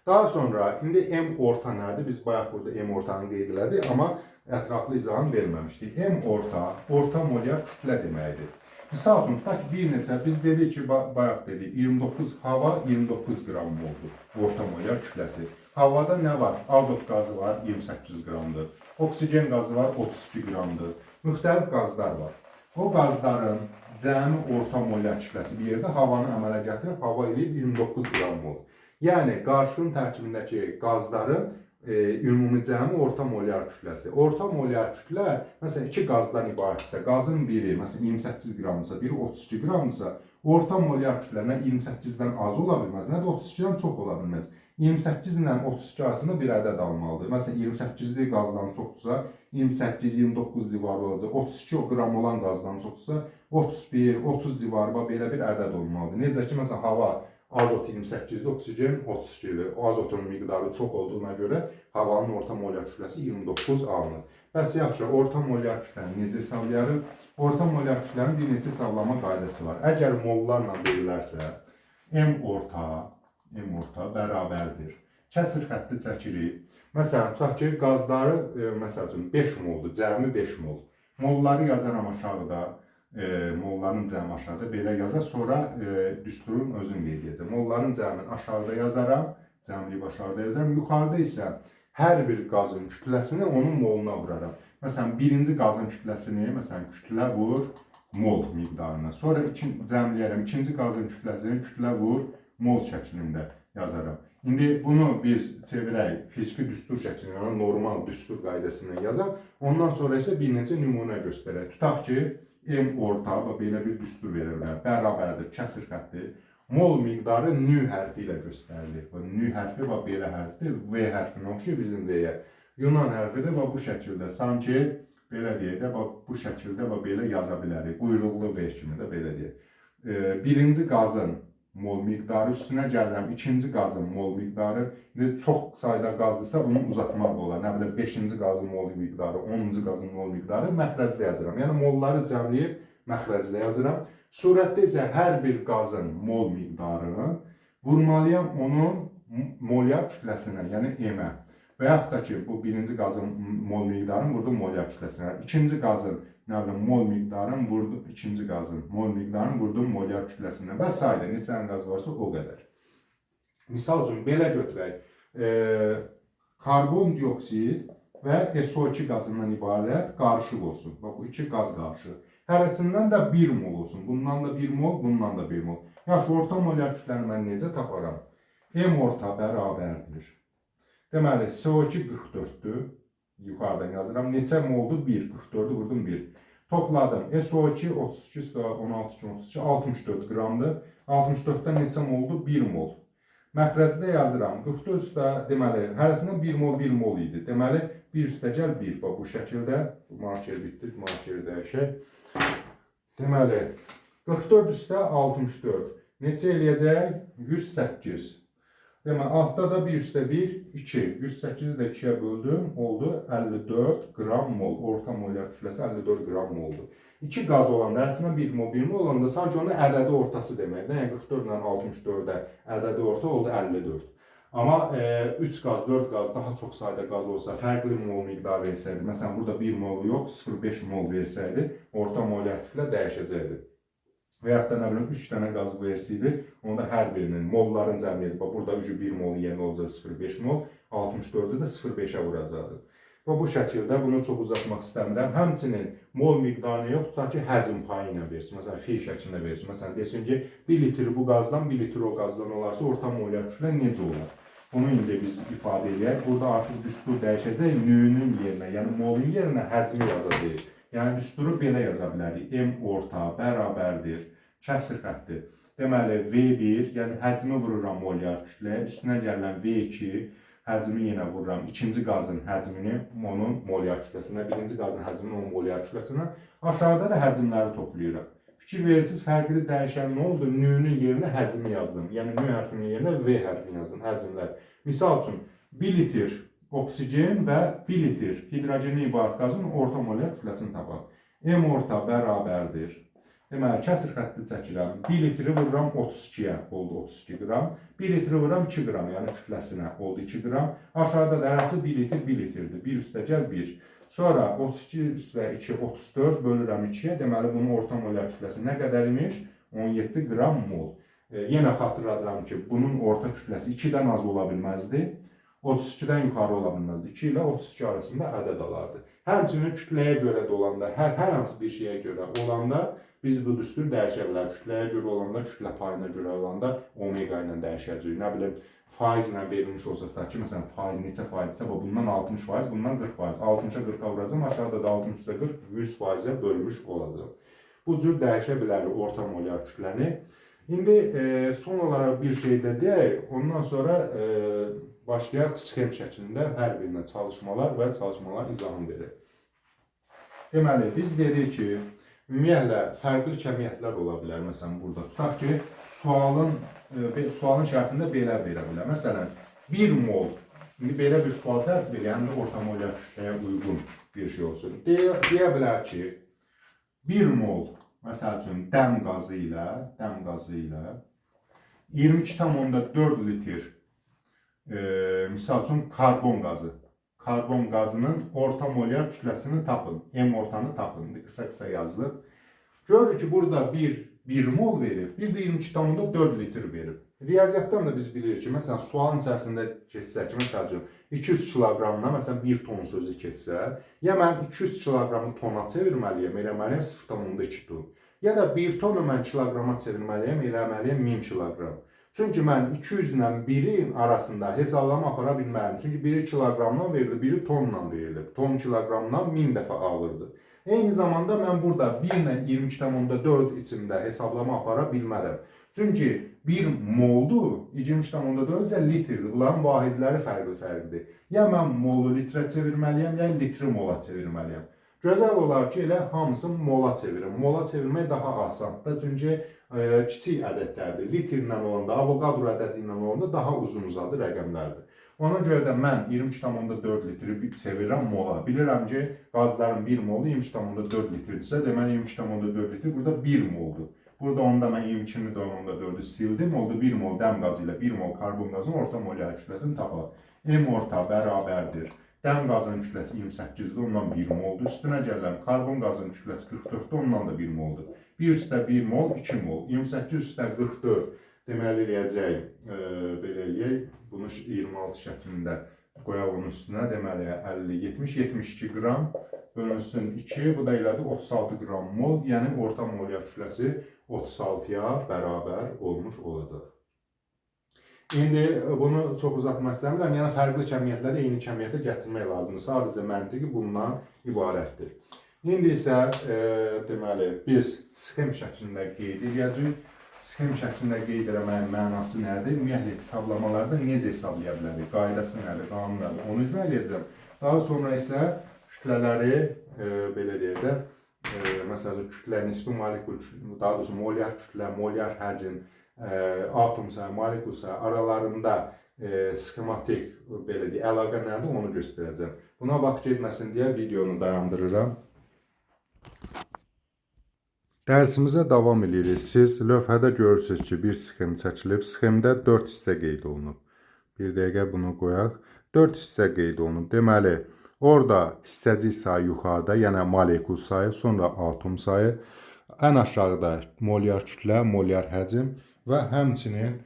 Daha sonra, indi M orta nədir? Biz bayaq burada M ortanı qeyd elədik, amma ətraflı izahını verməmişdik. M orta, orta molyar kütlə deməkdir. Misal üçün, tutaq ki, bir neçə, biz dedik ki, bayaq dedik, 29 hava 29 qram oldu, orta molyar kütləsi. Havada nə var? Azot qazı var, 28 qramdır. Oksigen qazı var, 32 qramdır. Müxtəlif qazlar var. O qazların cəmi orta molyar kütləsi bir yerdə havanı əmələ gətirib, hava eləyib 29 qram olur. Yəni qarışığın tərkibindəki qazların ümumi cəmi orta molyar kütləsi. Orta molyar kütlə, məsələn, 2 qazdan ibarətsə, qazın biri, məsələn, 28 qramdırsa, biri 32 qramdırsa, orta molyar kütlə nə 28-dən az ola bilməz, nə də 32-dən çox ola bilməz. 28 ilə 32 arasında bir ədəd almalıdır. Məsələn, 28-li qazdan çoxdursa, 28-29 civarı olacaq. 32 qram olan qazdan çoxdursa, 31, 30 civarı belə bir ədəd olmalıdır. Necə ki, məsələn, hava azot 28-dir, oksigen 32-dir. O azotun miqdarı çox olduğuna görə havanın orta molyar kütləsi 29 alınır. Bəs yaxşı, orta molyar kütləni necə hesablayarıq? Orta molyar kütlənin bir neçə hesablama qaydası var. Əgər mollarla verilərsə, M orta bərabərdir. Kəsir xətti çəkirik. Məsələn, tutaq ki, qazları, məsəl üçün 5 moldur, cəmi 5 mol. Molları yazaram aşağıda. Molların cəmi aşağıda belə yazar, sonra düsturun özünü qeyd edəcəm. Molların cəmini aşağıda yazaram, cəmliyib aşağıda yazaram. Yuxarıda isə hər bir qazın kütləsini onun moluna vuraram. Məsələn, birinci qazın kütləsini, məsələn, kütlə vur mol miqdarına. Sonra cəmləyərəm, ikinci qazın kütləsini kütlə vur mol şəklində yazaram. İndi bunu biz çevirək fiziki düstur şəklində, normal düstur qaydasından yazaq. Ondan sonra isə bir neçə nümunə göstərək. Tutaq ki, M orta və belə bir düstur verirlər. Bərabərdir, kəsir xətti. Mol miqdarı nü hərfi ilə göstərilir. Nü hərfi və belə hərfdir. V hərfinə oxşayır bizim V-yə. Yunan hərfidir və bu şəkildə. Sanki belə deyək də, bu şəkildə və belə yaza bilərik. Quyruqlu V kimi də belə deyək. Birinci qazın mol miqdarı üstünə gəlirəm. İkinci qazın mol miqdarı. Çox sayda qazdırsa bunu uzatmaq da olar. Nə bilim, 5-ci qazın mol miqdarı, 10-cu qazın mol miqdarı məxrəcdə yazıram. Yəni molları cəmləyib məxrəcdə yazıram. Surətdə isə hər bir qazın mol miqdarını vurmalıyam onun molyar kütləsinə, yəni M-ə. Və yaxud da ki, bu birinci qazın mol miqdarını vurdum molyar kütləsinə. İkinci qazın mol miqdarını vurdum, ikinci qazın mol miqdarını vurdum molyar kütləsinə və s. Neçə qaz varsa o qədər. Misal üçün, belə götürək. Karbon dioksid və SO2 qazından ibarət qarışıq olsun. Bu iki qaz qarışığı. Hərəsindən də 1 mol olsun. Bundan da 1 mol, bundan da 1 mol. Yaxşı, orta molyar kütləni mən necə taparam? M orta bərabərdir. Deməli, SO2 44-dür. Yuxarıdan yazıram. Neçə moldur? 1. 44-ü vurdum 1. Topladım. SO2 32, 16, 32, 64 qramdır. 64-dən neçə moldur? 1 mol. Məxrəcdə yazıram. 44 üstə, deməli, hərəsindən 1 mol, 1 mol idi. Deməli, 1 üstə gəl 1. Bu şəkildə, marker bitdi, markeri dəyişək. Deməli, 44 üstə 64. Neçə eləyəcək? 108. Deməli, altda da 1 üstə 1, 2. 108-i də 2-yə böldüm, oldu 54 qram mol. Orta molyar kütləsi 54 qram moldur. 2 qaz olanda, əslində 1 mol olanda sanki onun ədədi ortası deməkdir. Yəni 44 ilə 64-də ədədi orta oldu 54. Amma 3 qaz, 4 qaz, daha çox sayda qaz olsa, fərqli mol miqdar versəydi, məsələn, burada 1 mol yox, 0,5 mol versəydi, orta molyar kütlə dəyişəcəkdir. Və yaxud da nə bilim 3 dənə qaz versiydi, onda hər birinin molların cəmiyyəti, burada 1 mol yerinə olacaq 0,5 mol, 64-ü də 0,5-ə vuracaqdır. Və bu şəkildə bunu çox uzatmaq istəmirəm. Həmçinin mol miqdarını yox, tutaq ki, həcm payı ilə versin. Məsələn, fi şəklində versin. Məsələn, desin ki, 1 litr bu qazdan, 1 litr o qazdan olarsa, orta molyar kütlə necə olar? Bunu indi biz ifadə edək. Burada artıq düstur dəyişəcək, nüünün yerinə, yəni molun yerinə həcmi yazacaq. Yəni, düsturu belə yaza bilərik. M orta bərabərdir, kəsir xətti. Deməli, V1, yəni həcmi vururam molyar kütləyə, üstünə gələn V2, həcmi yenə vururam. İkinci qazın həcmini onun molyar kütləsinə, birinci qazın həcmini onun molyar kütləsinə. Aşağıda da həcmləri toplayıram. Fikir verirsiniz, fərqli dəyişən nə oldu? Nüünün yerinə həcmi yazdım. Yəni, nü hərfinin yerinə V hərfini yazdım, həcmlər. Misal üçün, 1 litr oksigen və 1 litr hidrogeni ibarət qazın orta molyar kütləsini tapaq. M orta bərabərdir. Deməli, kəsir xətti çəkirəm. 1 litri vururam 32-yə, oldu 32 qram. 1 litri vururam 2 qram, yəni kütləsinə, oldu 2 qram. Aşağıda dərəsi 1 litr, 1 litrdir. 1 üstə gəl 1. Sonra 32 üstə 2, 34 bölürəm 2-yə. Deməli, bunun orta molyar kütləsi nə qədər imiş? 17 qram mol. Yenə xatırladıram ki, bunun orta kütləsi 2-dən az ola bilməzdi. 32-dən yuxarı ola bilməzdi. 2 ilə 32 arasında ədəd alardı. Həmçinin kütləyə görə də olanda, hər hansı bir şeyə görə olanda biz bu düstur dəyişə bilərik. Kütləyə görə olanda, kütlə payına görə olanda omega ilə dəyişəcəyik. Nə bilim, faizlə verilmiş olsa da ki, məsələn, faiz neçə faizsə, bundan 60%, bundan 40%. 60-a 40-a vuracam, aşağıda da 60-a 40, 100%-ə bölmüş olacaq. Bu cür dəyişə bilərik orta molyar kütləni. İndi son olaraq bir şey də deyək, ondan sonra başlayaq sxem şəklində hər birinə çalışmalar və çalışmalar izahını verək. Deməli, biz dedik ki, ümumiyyətlə fərqli kəmiyyətlər ola bilər. Məsələn, burada tutaq ki, sualın şərtində belə verə bilər. Məsələn, 1 mol, indi belə bir sual tərk belə, həm də orta molyar kütləyə uyğun bir şey olsun. Deyə bilər ki, 1 mol, məsəl üçün, dəm qazı ilə 22,4 litr, misal üçün, karbon qazının orta molyar kütləsini tapın, M ortanı tapın, qısa-qısa yazılıb. Görürük ki, burada 1 mol verib, bir də 22,4 litr verib. Riyaziyyatdan da biz bilirik ki, məsələn, sualın içərisində keçsə ki, məsəl üçün, 200 kiloqramına, məsələn, 1 ton sözü keçsə, ya mən 200 kiloqramı tona çevirməliyəm, eləməliyəm 0,2 ton. Ya da 1 tonu mən kiloqrama çevirməliyəm, eləməliyəm 1000 kiloqram. Çünki mən 200 ilə 1-in arasında hesablama apara bilmərəm. Çünki biri kiloqramdan verilib, biri tonla verilib. Ton kiloqramdan 1000 dəfə ağırdır. Eyni zamanda mən burada 1 ilə 22,4 içində hesablama apara bilmərəm. Çünki 1 moldur, 22,4 isə litrdir. Bunların vahidləri fərqli-fərqlidir. Ya mən molu litrə çevirməliyəm, ya litri mola çevirməliyəm. Gözəl olar ki, elə hamısını mola çevirim. Mola çevirmək daha asandır. Çünki kiçik ədədlərdir. Litrlə olanda, Avogadro ədədi ilə olanda daha uzun-uzadı rəqəmlərdir. Ona görə də mən 22,4 litri çevirirəm mola. Bilirəm ki, qazların 1 molu 22,4 litrdirsə, deməli 22,4 litr burada 1 moldur. Burada onda mən 22,4-ü sildim. Oldu 1 mol dəm qazı ilə 1 mol karbon qazının orta molyar kütləsini tapaq. M orta bərabərdir. Dəm qazının kütləsi 28-dir, ondan 1 moldur. Üstünə gəlirəm, karbon qazının kütləsi 44-dir, ondan da 1 moldur. 1 üstə 1 mol, 2 mol. 28 üstə 44 deməli eləyəcək, belə eləyək. Bunu 26 şəklində qoyaq onun üstünə, deməli 50, 70, 72 qram bölünsün 2, bu da elədi 36 qram mol, yəni orta molyar kütləsi 36-ya bərabər olmuş olacaq. İndi bunu çox uzatmaq istəmirəm, yəni fərqli kəmiyyətləri eyni kəmiyyətə gətirmək lazımdır. Sadəcə məntiqi bundan ibarətdir. İndi isə deməli biz sxem şəklində qeyd edəcəyik. Sxem şəklində qeyd etməyin mənası nədir? Ümumiyyətlə hesablamalarda necə hesablaya bilərik? Qaydası nədir? Qanun nədir? Onu izah edəcəm. Daha sonra isə kütlələri belə deyək də, məsələn, kütlə, nisbi molekul, daha doğrusu molyar kütlə, molyar həcm, atom sayı, molekul sayı aralarında sxematik belə deyək, əlaqə nədir onu göstərəcəm. Buna vaxt getməsin deyə videonu dayandırıram. Dərsimizə davam edirik. Siz lövhədə görürsünüz ki, bir sxem çəkilib. Sxemdə 4 hissə qeyd olunub. Bir dəqiqə bunu qoyaq. 4 hissə qeyd olunub. Deməli, orada hissəcik sayı yuxarıda, yəni molekul sayı, sonra atom sayı, ən aşağıda molyar kütlə, molyar həcm və həmçinin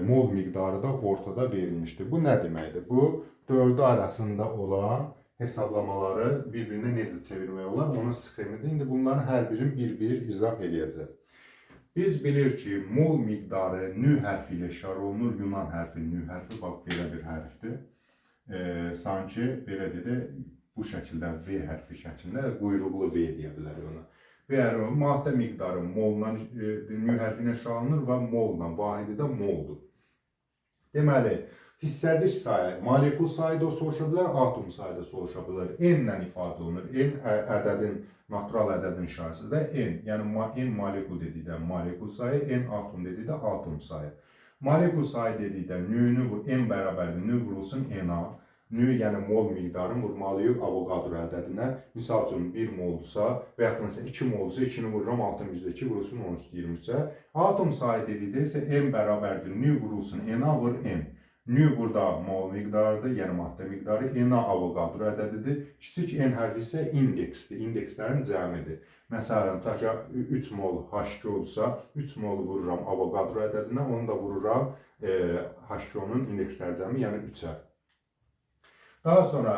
mol miqdarı da ortada verilmişdir. Bu nə deməkdir? Bu, dördü arasında olan hesablamaları bir-birinə necə çevirmək olar, onun sxemidir. İndi bunların hər birini bir-bir izah eləyəcək. Biz bilirik ki, mol miqdarı nü hərfi ilə işarə olunur. Yunan hərfi, nü hərfi, bax, belə bir hərfdir. Sanki, belə dedik, bu şəkildə V hərfi şəklində quyruqlu V deyə bilərik ona. Və maddə miqdarı moldan, nü hərfi ilə işarə olunur və moldan, vahidi də moldur. Deməli, hissəcik sayı, molekul sayı da soruşa bilər, atom sayı da soruşa bilər. N-lə ifadə olunur. N ədədin, natural ədədin işarəsində N. Yəni, N molekul dedikdə molekul sayı, N atom dedikdə atom sayı. Molekul sayı dedikdə nü-nü vur, N bərabərli nü vurulsun N-a. Nü, yəni mol miqdarını vurmalıyıq Avogadro ədədinə. Misal üçün 1 moldursa və yaxud məsələn 2 moldursa 2-ni vururam 6,2 vurulsun 10^23-ə. Atom sayı dedikdə isə N bərabərdir nü vurulsun N-a vur N. Nü burada mol miqdarıdır, yəni maddə miqdarı. N-a Avogadro ədədidir. Kiçik N hərfi isə indeksdir, indekslərin cəmidir. Məsələn, tutaq ki 3 mol H2 olsa, 3 mol vururam Avogadro ədədinə, onu da vururam H2-nun indekslər cəmi, yəni 3-ə. Daha sonra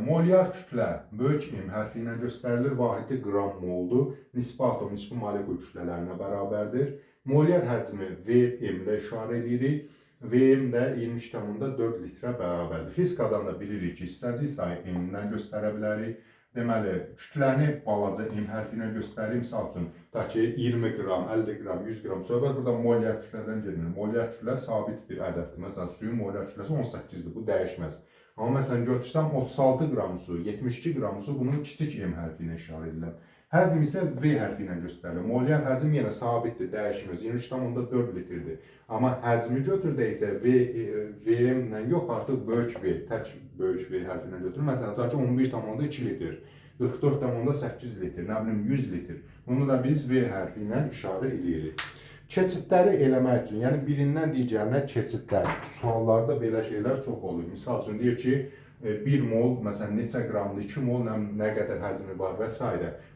molyar kütlə böyük M hərfi ilə göstərilir. Vahidi qram moldur. Nisbi atom, nisbi molekul kütlələrinə bərabərdir. Molyar həcmi Vm ilə işarə edirik. Vm də 22,4 litrə bərabərdir. Fizikadan da bilirik ki, istədiyi sayı M-dən göstərə bilərik. Deməli, kütləni balaca M hərfi ilə göstərir. Misal üçün, ta ki 20 qram, 50 qram, 100 qram söhbət burada molyar kütlədən gedir. Molyar kütlə sabit bir ədəddir. Məsələn, suyun molyar kütləsi 18-dir. Bu dəyişməz. Amma məsələn, götürsəm 36 qram su, 72 qram su bunun kiçik M hərfi ilə işarə edilən. Həcm isə V hərfi ilə göstərilir. Molyar həcm yenə sabitdir, dəyişməz. 23,4 litrdir. Amma həcmi götürdü isə VM ilə yox, artıq böyük V, tək böyük V hərfi ilə götürür. Məsələn, tutaq ki 11,2 litr, 44,8 litr, nə bilim 100 litr. Bunu da biz V hərfi ilə işarə edirik. Keçidləri eləmək üçün, yəni birindən digərinə keçidlər, suallarda belə şeylər çox olur. Misal üçün, deyir ki, 1 mol, məsələn, neçə qramdır, 2 mol nə qədər həcmi var və s.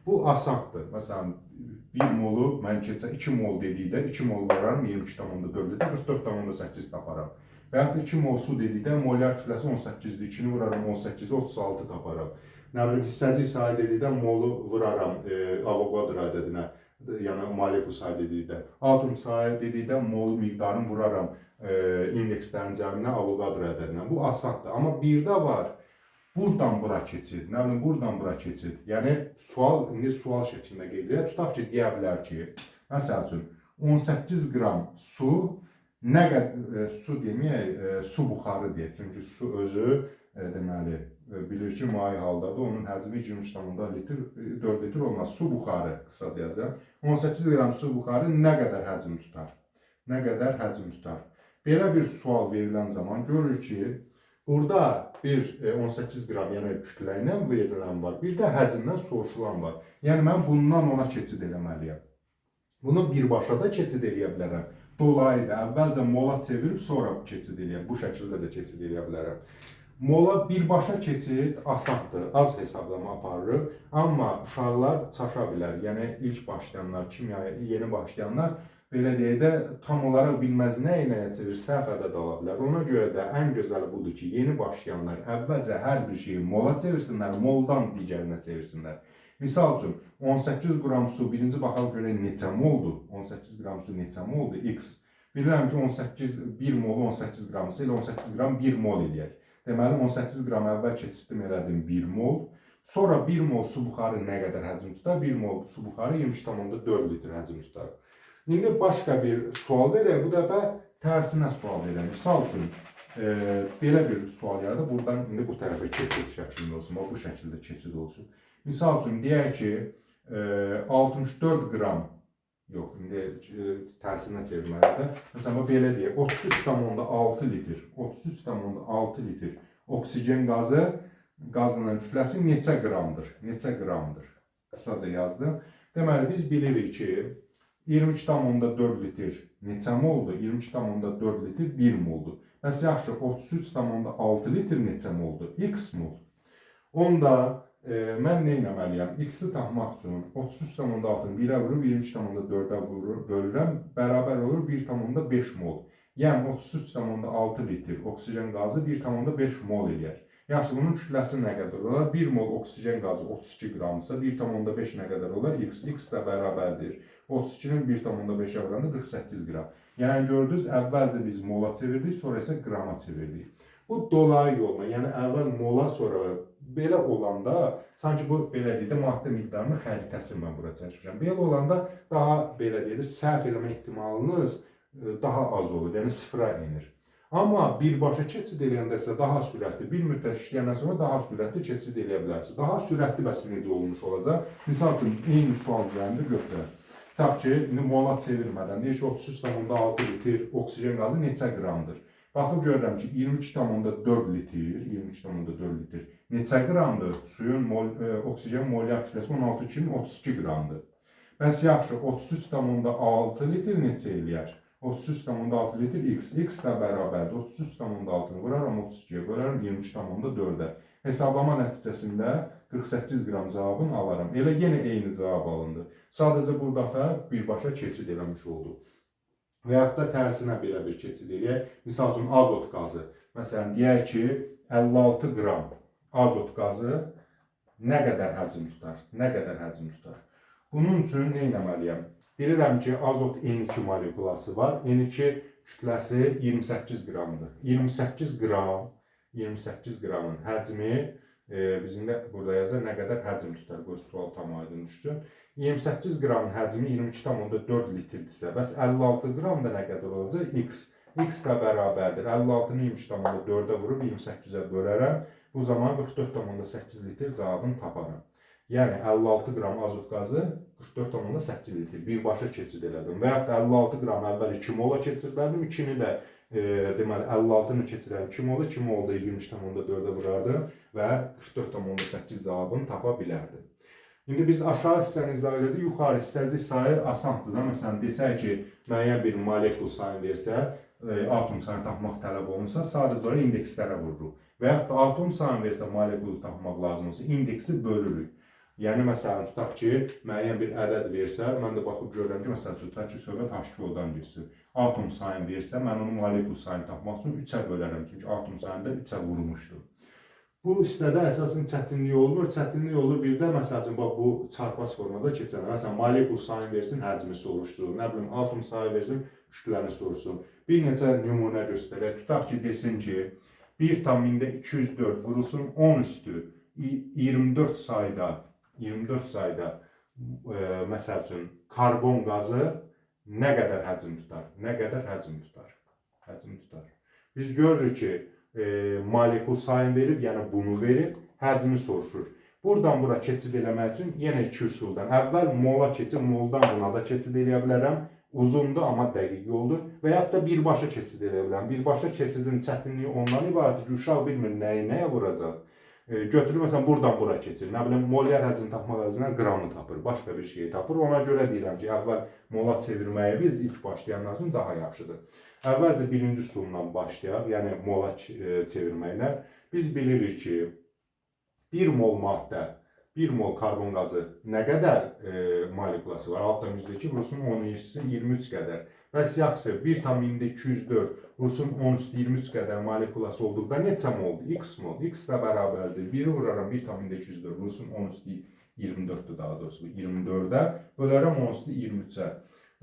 Bu asandır. Məsələn, 1 molu mən keçən 2 mol dedikdə 2 mol vuraram, 22,4 litr, 44,8 taparam. Və yaxud da 2 mol su dedikdə molyar kütləsi 18-dir, 2-ni vuraram 18-i 36 taparam. Nə bilim, hissəcik sayı dedikdə molu vuraram Avogadro ədədinə, yəni molekul sayı dedikdə. Atom sayı dedikdə mol miqdarını vuraram indekslərin cəminə Avogadro ədədinə. Bu asandır. Amma bir də var, buradan bura keçid, nə bilim, buradan bura keçid. Yəni, indi sual şəklində qeyd edir. Tutaq ki, deyə bilər ki, məsəl üçün, 18 qram su, nə qədər su deməyək, su buxarı deyək. Çünki su özü, deməli, bilir ki, mai haldadır. Onun həcmi 23,4 litr olmaz. Su buxarı, qısa yazıram. 18 qram su buxarı nə qədər həcm tutar? Nə qədər həcm tutar? Belə bir sual verilən zaman görür ki, burada bir 18 qram, yəni kütlə ilə verilən var, bir də həcmdən soruşulan var. Yəni, mən bundan ona keçid eləməliyəm. Bunu birbaşa da keçid eləyə bilərəm. Dolayı da əvvəlcə mola çevirib, sonra keçid eləyəm. Bu şəkildə də keçid eləyə bilərəm. Mola birbaşa keçid asandır, az hesablama aparır. Amma uşaqlar çaşa bilər. Yəni, ilk başlayanlar, kimyaya yeni başlayanlar, belə deyək də, tam olaraq bilməz nə ilə çevirir, səhv ədəd ala bilər. Ona görə də ən gözəli budur ki, yeni başlayanlar əvvəlcə hər bir şeyi mola çevirsinlər, moldan digərinə çevirsinlər. Misal üçün, 18 qram su, birinci baxaq görə neçə moldur? 18 qram su neçə moldur? X. Bilirəm ki, 1 molu 18 qramsa, elə 18 qram 1 mol eləyək. Deməli, 18 qram əvvəl keçirtdim, elədim 1 mol. Sonra 1 mol su buxarı nə qədər həcm tutar? 1 mol su buxarı 23,4 litr həcm tutar. İndi başqa bir sual verək, bu dəfə tərsinə sual verək. Misal üçün, belə bir sual yaradır. Buradan indi bu tərəfə keçid şəklində olsun, bu şəkildə keçid olsun. Misal üçün, deyək ki, 64 qram, yox, indi tərsinə çevirməlidir. Məsələn, belə deyək, 33,6 litr, 33,6 litr oksigen qazının kütləsi neçə qramdır? Neçə qramdır? Qısaca yazdım. Deməli, biz bilirik ki, 23,4 litr neçə moldur? 23,4 litr 1 moldur. Bəs yaxşı, 33,6 litr neçə moldur? X mol. Onda mən nə etməliyəm? X-i tapmaq üçün 33,6-nı 1-ə vurub 23,4-ə bölürəm, bərabər olur 1,5 mol. Yəni 33,6 litr oksigen qazı 1,5 mol eləyər. Yaxşı, bunun kütləsi nə qədər olar? 1 mol oksigen qazı 32 qramdırsa, 1,5 nə qədər olar? X də bərabərdir. 32-nin 1,5-ə vuranı 48 qram. Yəni, gördünüz, əvvəlcə biz mola çevirdik, sonra isə qrama çevirdik. Bu dolayı yolla, yəni əvvəl mola, sonra belə olanda, sanki bu, belə deyildi, maddə miqdarının xəritəsini mən bura çəkmişəm. Belə olanda daha, belə deyildi, səhv eləmə ehtimalınız daha az olur, yəni sıfıra inir. Amma birbaşa keçid eləyəndə isə daha sürətli, bir müddət işləyəndən sonra daha sürətli keçid eləyə bilərsiniz. Daha sürətli bəs necə olmuş olacaq? Misal üçün, eyni sual üzərində götürək. Tutaq ki, indi mola çevirmədən, deyir ki, 33,6 litr oksigen qazı neçə qramdır? Baxıb görürəm ki, 23,4 litr neçə qramdır? Suyun oksigen molyar kütləsi 16,32 qramdır. Bəs yaxşı, 33,6 litr neçə eləyər? 33,6 litr x də bərabərdir. 33,6-nı vuraram 32-yə, bölərəm 23,4-ə. Hesablama nəticəsində 48 qram cavabını alaram. Elə yenə eyni cavab alındı. Sadəcə burada birbaşa keçid eləmiş oldu. Və yaxud da tərsinə belə bir keçid eləyək. Misal üçün, azot qazı. Məsələn, deyək ki, 56 qram azot qazı nə qədər həcm tutar? Nə qədər həcm tutar? Bunun üçün nə etməliyəm? Bilirəm ki, azot N2 molekulası var. N2 kütləsi 28 qramdır. 28 qramın həcmi bizim də burada yazar nə qədər həcm tutar. Bu sual tam aydın düşsün. 28 qramın həcmi 22,4 litrdirsə, bəs 56 qram da nə qədər olacaq? X. X də bərabərdir. 56-nı 23,4-ə vurub 28-ə bölərəm. Bu zaman 44,8 litr cavabını taparım. Yəni 56 qram azot qazı 44,8 litr birbaşa keçid elədim. Və yaxud da 56 qram əvvəl 2 mola keçirdim, 2-ni də deməli 56-nı keçirəm 2 mola, 2 molda 23,4-ə vurardım və 44,8 cavabını tapa bilərdim. İndi biz aşağı hissəni izah elədik, yuxarı hissəcik sayı asandır da. Məsələn, desək ki, müəyyən bir molekul sayını versə, atom sayını tapmaq tələb olunsa, sadəcə olaraq indekslərə vururuq. Və yaxud da atom sayını versə, molekulu tapmaq lazım olsa, indeksi bölürük. Yəni, məsələn, tutaq ki, müəyyən bir ədəd versə, mən də baxıb görürəm ki, məsələn, tutaq ki, söhbət H2O-dan geçsin. Atom sayını versə, mən onun molekul sayını tapmaq üçün 3-ə bölərəm. Çünki atom sayını da 3-ə vurmuşdur. Bu hissədə əsasın çətinliyi olmur. Çətinlik olur bir də, məsələn, bu çarpaz formada keçən. Məsələn, molekul sayını versin, həcmi soruşsun. Nə bilim, atom sayı versin, kütləni soruşsun. Bir neçə nümunə göstərək. Tutaq ki, desin ki, 1,204 vurulsun 10 üstü 24 sayda məsəl üçün karbon qazı nə qədər həcm tutar? Nə qədər həcm tutar? Həcm tutar. Biz görürük ki, molekul sayını verib, yəni bunu verib, həcmi soruşur. Buradan bura keçid eləmək üçün yenə iki üsuldan. Əvvəl mola keçid, moldan buna da keçid eləyə bilərəm. Uzundur, amma dəqiq yoldur. Və yaxud da birbaşa keçid eləyə bilərəm. Birbaşa keçidin çətinliyi ondan ibarətdir ki, uşaq bilmir nəyə vuracaq. Götürür, məsələn, buradan bura keçir. Nə bilim, molyar həcm tapmaq əvəzinə qramı tapır, başqa bir şeyi tapır. Ona görə deyirəm ki, əvvəl mola çevirməyi biz ilk başlayanlar üçün daha yaxşıdır. Əvvəlcə birinci üsulundan başlayaq, yəni mola çevirməklə. Biz bilirik ki, 1 mol maddə, 1 mol karbon qazı nə qədər molekulası var? Altdan %2, vurulsun 10 üstü 23 qədər. Bəs yaxşı, 1,204 vurulsun 10 üstü 23 qədər molekulası olduqda neçə moldur? X mol. X də bərabərdir. 1-i vuraram 1,204 vurulsun 10 üstü 24-dür daha doğrusu. 24-də bölərəm 10 üstü 23-ə.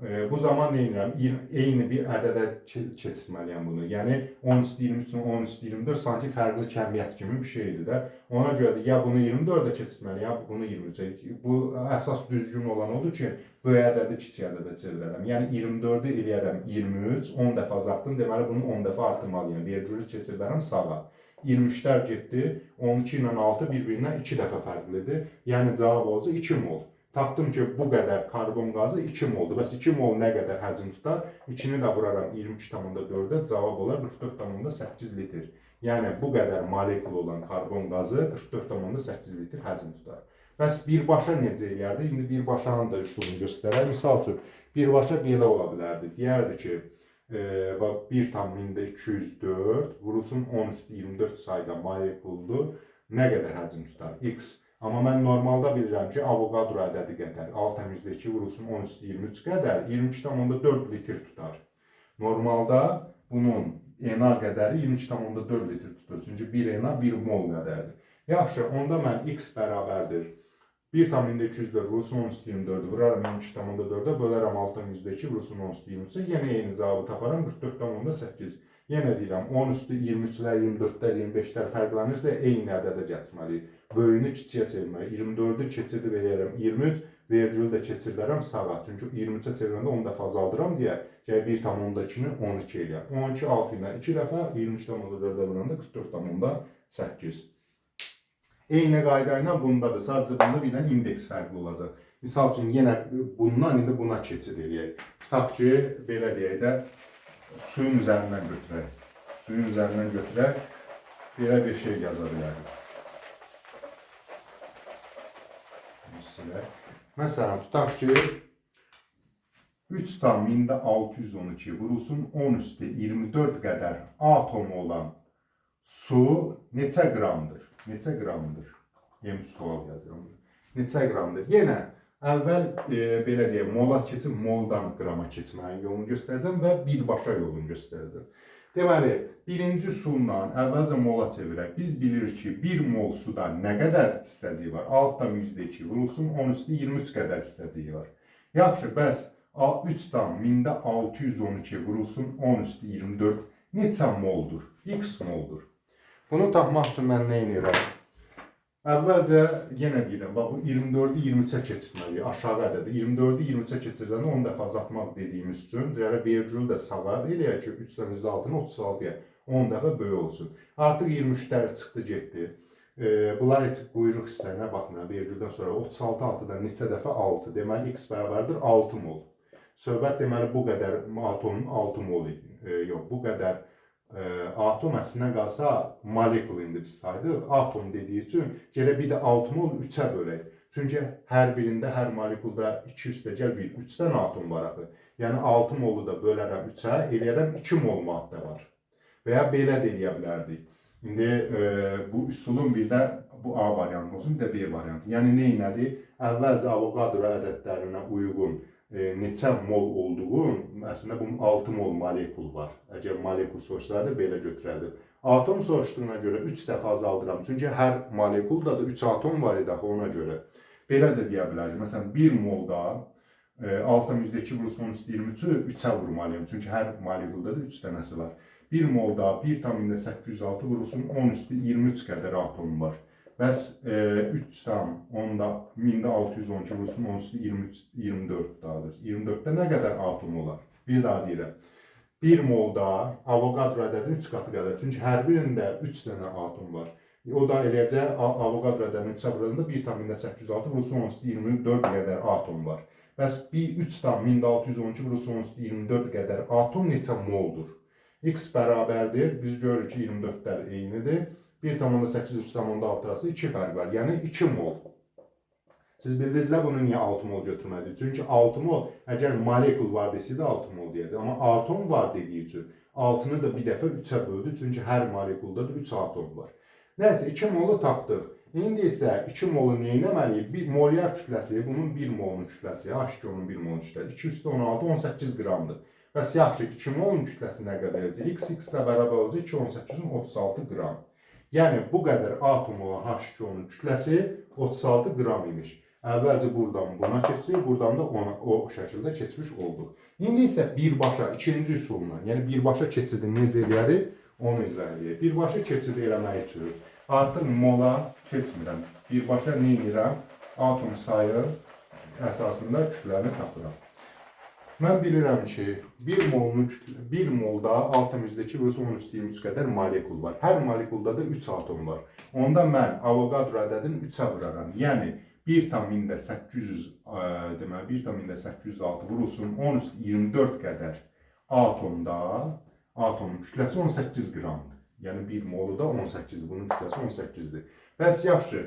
Bu zaman nə edirəm? Eyni bir ədədə keçirməliyəm bunu. Yəni 10 üstü 23, 10 üstü 24 sanki fərqli kəmiyyət kimi bir şeydir də. Ona görə də ya bunu 24-də keçirməliyəm, ya bunu 23-ə. Bu əsas düzgün olan odur ki, bu ədədi kiçik ədədə çevirərəm. Yəni 24-ü eləyərəm 23, 10 dəfə azaltdım, deməli bunu 10 dəfə artırmalıyam. Vergülü keçirdərəm sağa. 23-lər getdi, 12 ilə 6 bir-birindən 2 dəfə fərqlidir. Yəni cavab olacaq 2 mol. Tapdım ki, bu qədər karbon qazı 2 moldur. Bəs 2 mol nə qədər həcm tutar? 2-ni də vuraram 22,4-də, cavab olar 44,8 litr. Yəni, bu qədər molekul olan karbon qazı 44,8 litr həcm tutar. Bəs birbaşa necə eləyərdi? İndi birbaşanın da üsulunu göstərək. Misal üçün, birbaşa belə ola bilərdi. Deyərdi ki, 1,204 vurulsun 10 üstü 24 sayda molekuldur. Nə qədər həcm tutar? X. Amma mən normalda bilirəm ki, Avogadro ədədi qədər 6,2 vurulsun 10 üstü 23 qədər 23,4 litr tutar. Normalda bunun NA qədəri 23,4 litr tutur. Çünki 1 NA 1 mol qədərdir. Yaxşı, onda mən X bərabərdir. 1,204 vurulsun 10 üstü 24 vuraram 23,4-ə bölərəm 6,2 vurulsun 10 üstü 23-ə. Yenə eyni cavabı taparam 44,8. Yenə deyirəm 10 üstü 23-lər, 24-lər, 25-lər fərqlənirsə eyni ədədə gətirməliyik. Böyüyünü kiçiyə çevirməliyik. 24-ü keçirdib eləyərəm 23, vergülü də keçirdərəm sağa. Çünki 23-ə çevirəndə 10 dəfə azaldıram deyə 1,2-ni 12 eləyəm. 12, 6 ilə 2 dəfə 23,4-ə vuranda 44,8. Eyni qayda ilə bundadır. Sadəcə bunda bir dənə indeks fərqli olacaq. Misal üçün, yenə bundan indi buna keçid eləyək. Tutaq ki, belə deyək də, suyun üzərindən götürək. Suyun üzərindən götürək, belə bir şey yaza bilərik. Məsələn, tutaq ki, 3,612 vurulsun 10 üstü 24 qədər atomu olan su neçə qramdır? Neçə qramdır? Yeni sual yazıram. Neçə qramdır? Yenə əvvəl belə deyək, mola keçib moldan qrama keçməyin yolunu göstərəcəm və birbaşa yolunu göstərəcəm. Deməli, birinci üsulla əvvəlcə mola çevirək. Biz bilirik ki, 1 mol suda nə qədər hissəciyi var? 6,2 vurulsun 10 üstü 23 qədər hissəciyi var. Yaxşı, bəs 3,612 vurulsun 10 üstü 24 neçə moldur? X moldur. Bunu tapmaq üçün mən nə edirəm? Əvvəlcə yenə deyirəm, bax bu 24-ü 23-ə keçirməliyik, aşağı ədədi. 24-ü 23-ə keçirdəndə 10 dəfə azaltmaq dediyimiz üçün, vergül də sağa eləyək ki, 3-dən %6-nı 36-ya 10 dəfə böyük olsun. Artıq 23-lər çıxdı, getdi. Bunlar heç buyruq hissələrinə baxmıram. Vergüldən sonra 36 6-dan neçə dəfə 6. Deməli, x bərabərdir 6 mol. Söhbət deməli bu qədər atomun 6 mol idi. Yox, bu qədər atom əslində qalsa molekul indi biz saydıq. Atom dediyi üçün gələ bir də 6 mol 3-ə bölək. Çünki hər birində, hər molekulda 2 üstəgəl 1, 3 dənə atom var axı. Yəni 6 molu da bölərəm 3-ə, eləyərəm 2 mol maddə var. Və ya belə də eləyə bilərdik. İndi bu üsulun bir də bu A variantı olsun, bir də B variantı. Yəni nə elədik? Əvvəlcə Avogadro ədədlərinə uyğun neçə mol olduğu, əslində bunun 6 mol molekul var. Əgər molekul soruşsaydı, belə götürərdim. Atom soruşduğuna görə 3 dəfə azaldıram. Çünki hər molekulda da 3 atom var idi ona görə. Belə də deyə bilərik. Məsələn, 1 molda 6,2 vurulsun 23-ü 3-ə vurmalıyım. Çünki hər molekulda da 3 dənəsi var. 1 molda 1,806 vurulsun 10 üstü 23 qədər atom var. Bəs 3,10,612 vurulsun 10 üstü 24 daha doğrusu. 24-də nə qədər atom olar? Bir daha deyirəm. 1 molda Avogadro ədədinin 3 qatı qədər. Çünki hər birində 3 dənə atom var. O da eləcək Avogadro ədədinin 3-ə vurulanda 1,806 vurulsun 10 üstü 24 qədər atom var. Bəs 3,612 vurulsun 10 üstü 24 qədər atom neçə moldur? X bərabərdir. Biz görürük ki, 24-lər eynidir. 1,8 3,6 arası 2 fərq var. Yəni 2 mol. Siz bildinizlə bunu niyə 6 mol götürmədik? Çünki 6 mol, əgər molekul var desəydi 6 mol deyərdi. Amma atom var dediyi üçün 6-nı da bir dəfə 3-ə böldü. Çünki hər molekulda da 3 atom var. Nəysə, 2 molu tapdıq. İndi isə 2 molu nə etməliyik? Bir molyar kütləsi, bunun 1 molun kütləsi, H2-nun 1 molun kütləsi 2 üstü 16, 18 qramdır. Bəs yaxşı, 2 molun kütləsi nə qədər olacaq? X ilə bərabər olacaq 2, 18-in 36 qram. Yəni, bu qədər atom olan H2-nun kütləsi 36 qram imiş. Əvvəlcə buradan buna keçdik, buradan da ona o şəkildə keçmiş olduq. İndi isə birbaşa, ikinci üsulla, yəni birbaşa keçidi necə eləyərik, onu izah edək. Birbaşa keçidi eləmək üçün artıq mola keçmirəm. Birbaşa nə edirəm? Atom sayı əsasında kütləni tapıram. Mən bilirəm ki, 1 molda 6,2 vurulsun 10 üstü 23 qədər molekul var. Hər molekulda da 3 atom var. Onda mən Avogadro ədədini 3-ə vuraram. Yəni 1,806 vurulsun 10 üstü 24 qədər atomda atomun kütləsi 18 qramdır. Yəni 1 molu da 18-dir. Bunun kütləsi 18-dir. Bəs yaxşı,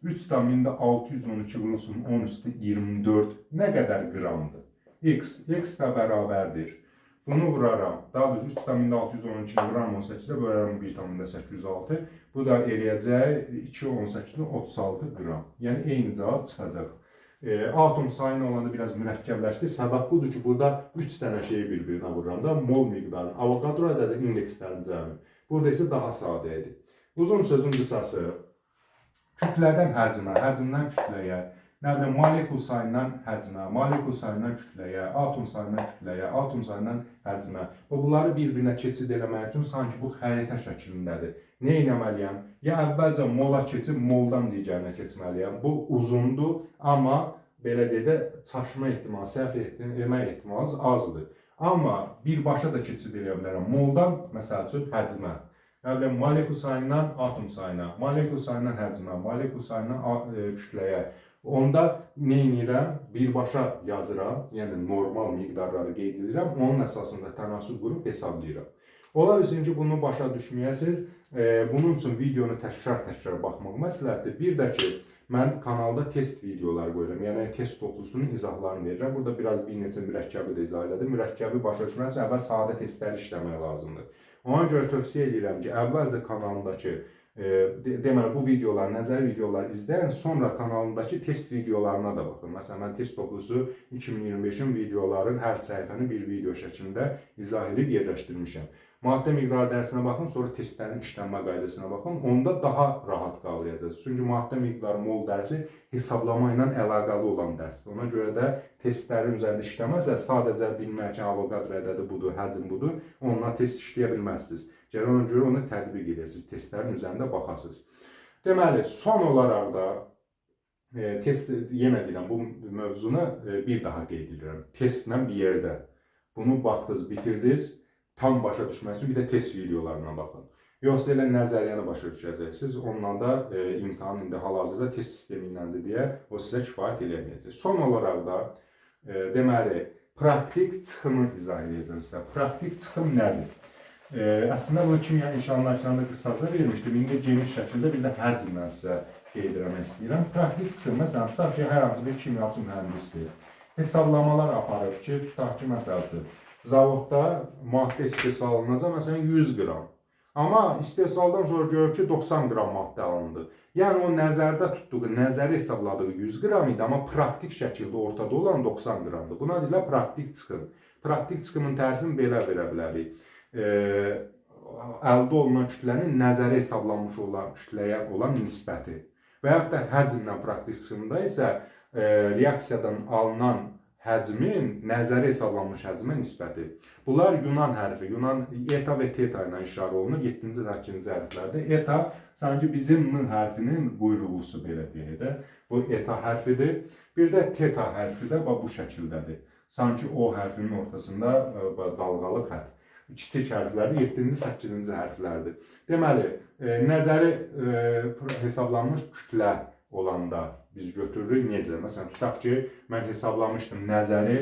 3,612 vurulsun 10 üstü 24 nə qədər qramdır? X də bərabərdir. Bunu vuraram. Daha doğrusu 3,612-ni vuraram 18-də, bölərəm 1,806. Bu da eləyəcək 2,18-in 36 qram. Yəni eyni cavab çıxacaq. Atom sayını olanda biraz mürəkkəbləşdi. Səbəb budur ki, burada 3 dənə şeyi bir-birinə vururam da, mol miqdarını, Avogadro ədədi indekslərini cəmi. Burada isə daha sadə idi. Uzun sözün qısası, kütlədən həcmə, həcmdən kütləyə, nə bilim, molekul sayından həcmə, molekul sayından kütləyə, atom sayından kütləyə, atom sayından həcmə. Bunları bir-birinə keçid eləmək üçün sanki bu xəritə şəklindədir. Nə etməliyəm? Ya əvvəlcə mola keçib moldan digərinə keçməliyəm. Bu uzundur, amma belə deyə də çaşma ehtimalı, səhv etmək ehtimalı azdır. Amma birbaşa da keçid eləyə bilərəm. Moldan, məsəl üçün, həcmə. Yəni, molekul sayından atom sayına, molekul sayından həcmə, molekul sayından kütləyə. Onda nə edirəm? Birbaşa yazıram, yəni normal miqdarları qeyd edirəm, onun əsasında tənasüb qurub hesablayıram. Ola bilsin ki, bunu başa düşməyəsiniz. Bunun üçün videonu təkrar baxmaq məsləhətdir. Bir də ki, mən kanalda test videolar qoyuram, yəni test toplusunun izahlarını verirəm. Burada biraz bir neçə mürəkkəbi də izah elədim. Mürəkkəbi başa düşmək üçün əvvəl sadə testləri işləmək lazımdır. Ona görə tövsiyə edirəm ki, əvvəlcə kanalındakı, deməli, bu videolar, nəzəri videolar izləyin, sonra kanalındakı test videolarına da baxın. Məsələn, mən test toplusu 2025-in videoların hər səhifəni bir video şəklində izah edib yerləşdirmişəm. Maddə miqdarı dərsinə baxın, sonra testlərin işlənmə qaydasına baxın. Onda daha rahat qavrayacaqsınız. Çünki maddə miqdarı mol dərsi hesablama ilə əlaqəli olan dərsdir. Ona görə də testlərin üzərində işləməzsə, sadəcə bilmək ki, Avogadro ədədi budur, həcm budur, onunla test işləyə bilməzsiniz. Gərək ona görə onu tətbiq edəsiniz, testlərin üzərində baxasınız. Deməli, son olaraq da test, yenə deyirəm, bu mövzunu bir daha qeyd edirəm. Testlə bir yerdə bunu baxdınız, bitirdiniz, tam başa düşmək üçün bir də test videolarına baxın. Yoxsa elə nəzəriyyəni başa düşəcəksiniz. Ondan da imtahan indi hal-hazırda test sistemi iləndir deyə o sizə kifayət eləməyəcək. Son olaraq da deməli, praktik çıxımı izah edəcəm sizə. Praktik çıxım nədir? Əslində bunu kimya iş anlayışlarında qısaca vermişdim. İndi geniş şəkildə bir də həcmlə sizə qeyd etmək istəyirəm. Praktik çıxım, məsələn, tutaq ki, hər hansı bir kimyaçı mühəndisdir. Hesablamalar aparıb ki, tutaq ki, məsəl üçün, zavodda maddə istehsal olunacaq, məsələn 100 qram. Amma istehsaldan sonra görür ki 90 qram maddə alındı. Yəni o nəzərdə tutduğu, nəzəri hesabladığı 100 qram idi, amma praktik şəkildə ortada olan 90 qramdır. Buna deyirlər praktik çıxım. Praktik çıxımın tərifini belə verə bilərik. Əldə olunan kütlənin nəzəri hesablanmış olan kütləyə olan nisbəti. Və yaxud da həcmlə praktik çıxımda isə reaksiyadan alınan həcmin nəzəri hesablanmış həcmə nisbəti. Bunlar Yunan hərfi, Yunan eta və teta ilə işarə olunur 7-ci və 8-ci hərflərdə. Eta sanki bizim N hərfinin quyruğusu belə deyək də. Bu eta hərfidir. Bir də teta hərfi də bu şəkildədir. Sanki O hərfinin ortasında dalğalı xətt. Kiçik hərflərdir, 7-ci, 8-ci hərflərdir. Deməli, nəzəri hesablanmış kütlə olanda biz götürürük necə? Məsələn, tutaq ki, mən hesablamışdım, nəzəri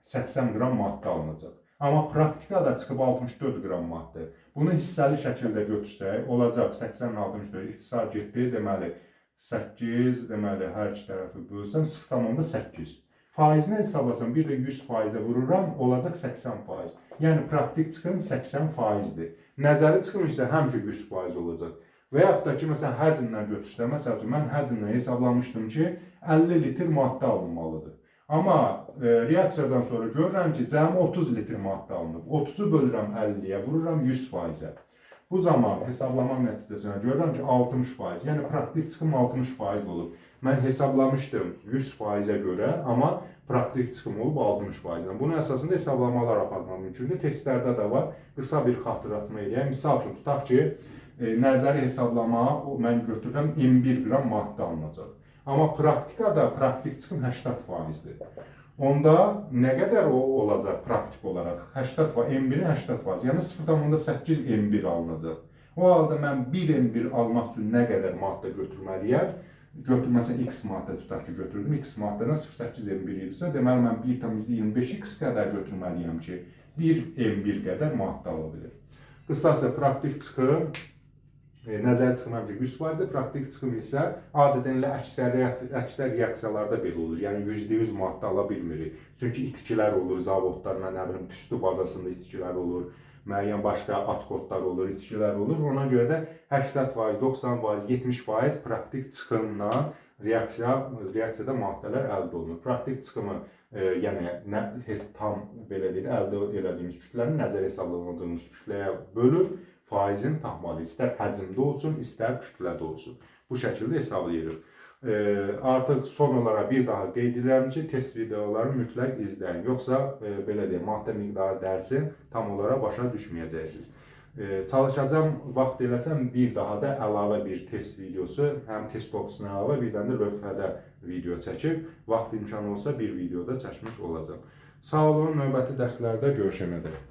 80 qram maddə alınacaq. Amma praktikada çıxıb 64 qram maddə. Bunu hissəli şəkildə götürsək, olacaq 80-64, ixtisar getdi, deməli 8, deməli hər iki tərəfi bölsəm 0,8. Faizini hesablasam, bir də 100%-ə vururam, olacaq 80%. Yəni, praktik çıxım 80%-dir. Nəzəri çıxım isə həmişə 100% olacaq. Və yaxud da ki, məsələn, həcmlə götürsəm, məsəl üçün, mən həcmlə hesablamışdım ki, 50 litr maddə alınmalıdır. Amma reaksiyadan sonra görürəm ki, cəmi 30 litr maddə alınıb. 30-u bölürəm 50-yə, vururam 100%-ə. Bu zaman hesablama nəticəsində görürəm ki, 60%, yəni praktik çıxım 60% olub. Mən hesablamışdım 100%-ə görə, amma praktik çıxım olub 60%. Bunun əsasında hesablamalar aparmaq mümkündür. Testlərdə də var. Qısa bir xatırlatma eləyəm. Misal üçün, tutaq ki, nəzəri hesablamağa mən götürürəm 21 qram maddə alınacaq. Amma praktikada praktik çıxım 80%-dir. Onda nə qədər o olacaq praktik olaraq? 21-in 80%, yəni 0,8 M1 alınacaq. O halda mən 1 M1 almaq üçün nə qədər maddə götürməliyəm? Məsələn, X maddə tutaq ki, götürdüm. X maddədən 0,8 M1 idisə, deməli, mən 1,25X qədər götürməliyəm ki, 1 M1 qədər maddə ala bilir. Qısası, praktik çıxım, nəzəri çıxım həmişə 100%-dir, praktik çıxım isə adətən elə əksər reaksiyalarda belə olur. Yəni, %100 maddə ala bilmirik. Çünki itkilər olur, zavodlarla, nə bilim, tüstü bazasında itkilər olur, müəyyən başqa adkodlar olur, itkilər olur. Ona görə də 80%, 90%, 70% praktik çıxımla reaksiyada maddələr əldə olunur. Praktik çıxımı, yəni tam belə deyək, əldə elədiyimiz kütlənin nəzəri hesabladığımız kütləyə bölür, faizin tapmalı. İstər həcmdə olsun, istər kütlədə olsun. Bu şəkildə hesablayırıq. Artıq son olaraq bir daha qeyd edirəm ki, test videolarını mütləq izləyin. Yoxsa, belə deyək, maddə miqdarı dərsin tam olaraq başa düşməyəcəksiniz. Çalışacağım, vaxt eləsəm, bir daha da əlavə bir test videosu, həm test boxuna əlavə, bir dənə də lövhədə video çəkib, vaxt imkanı olsa bir videoda çəkmiş olacaq. Sağ olun, növbəti dərslərdə görüşəmədək.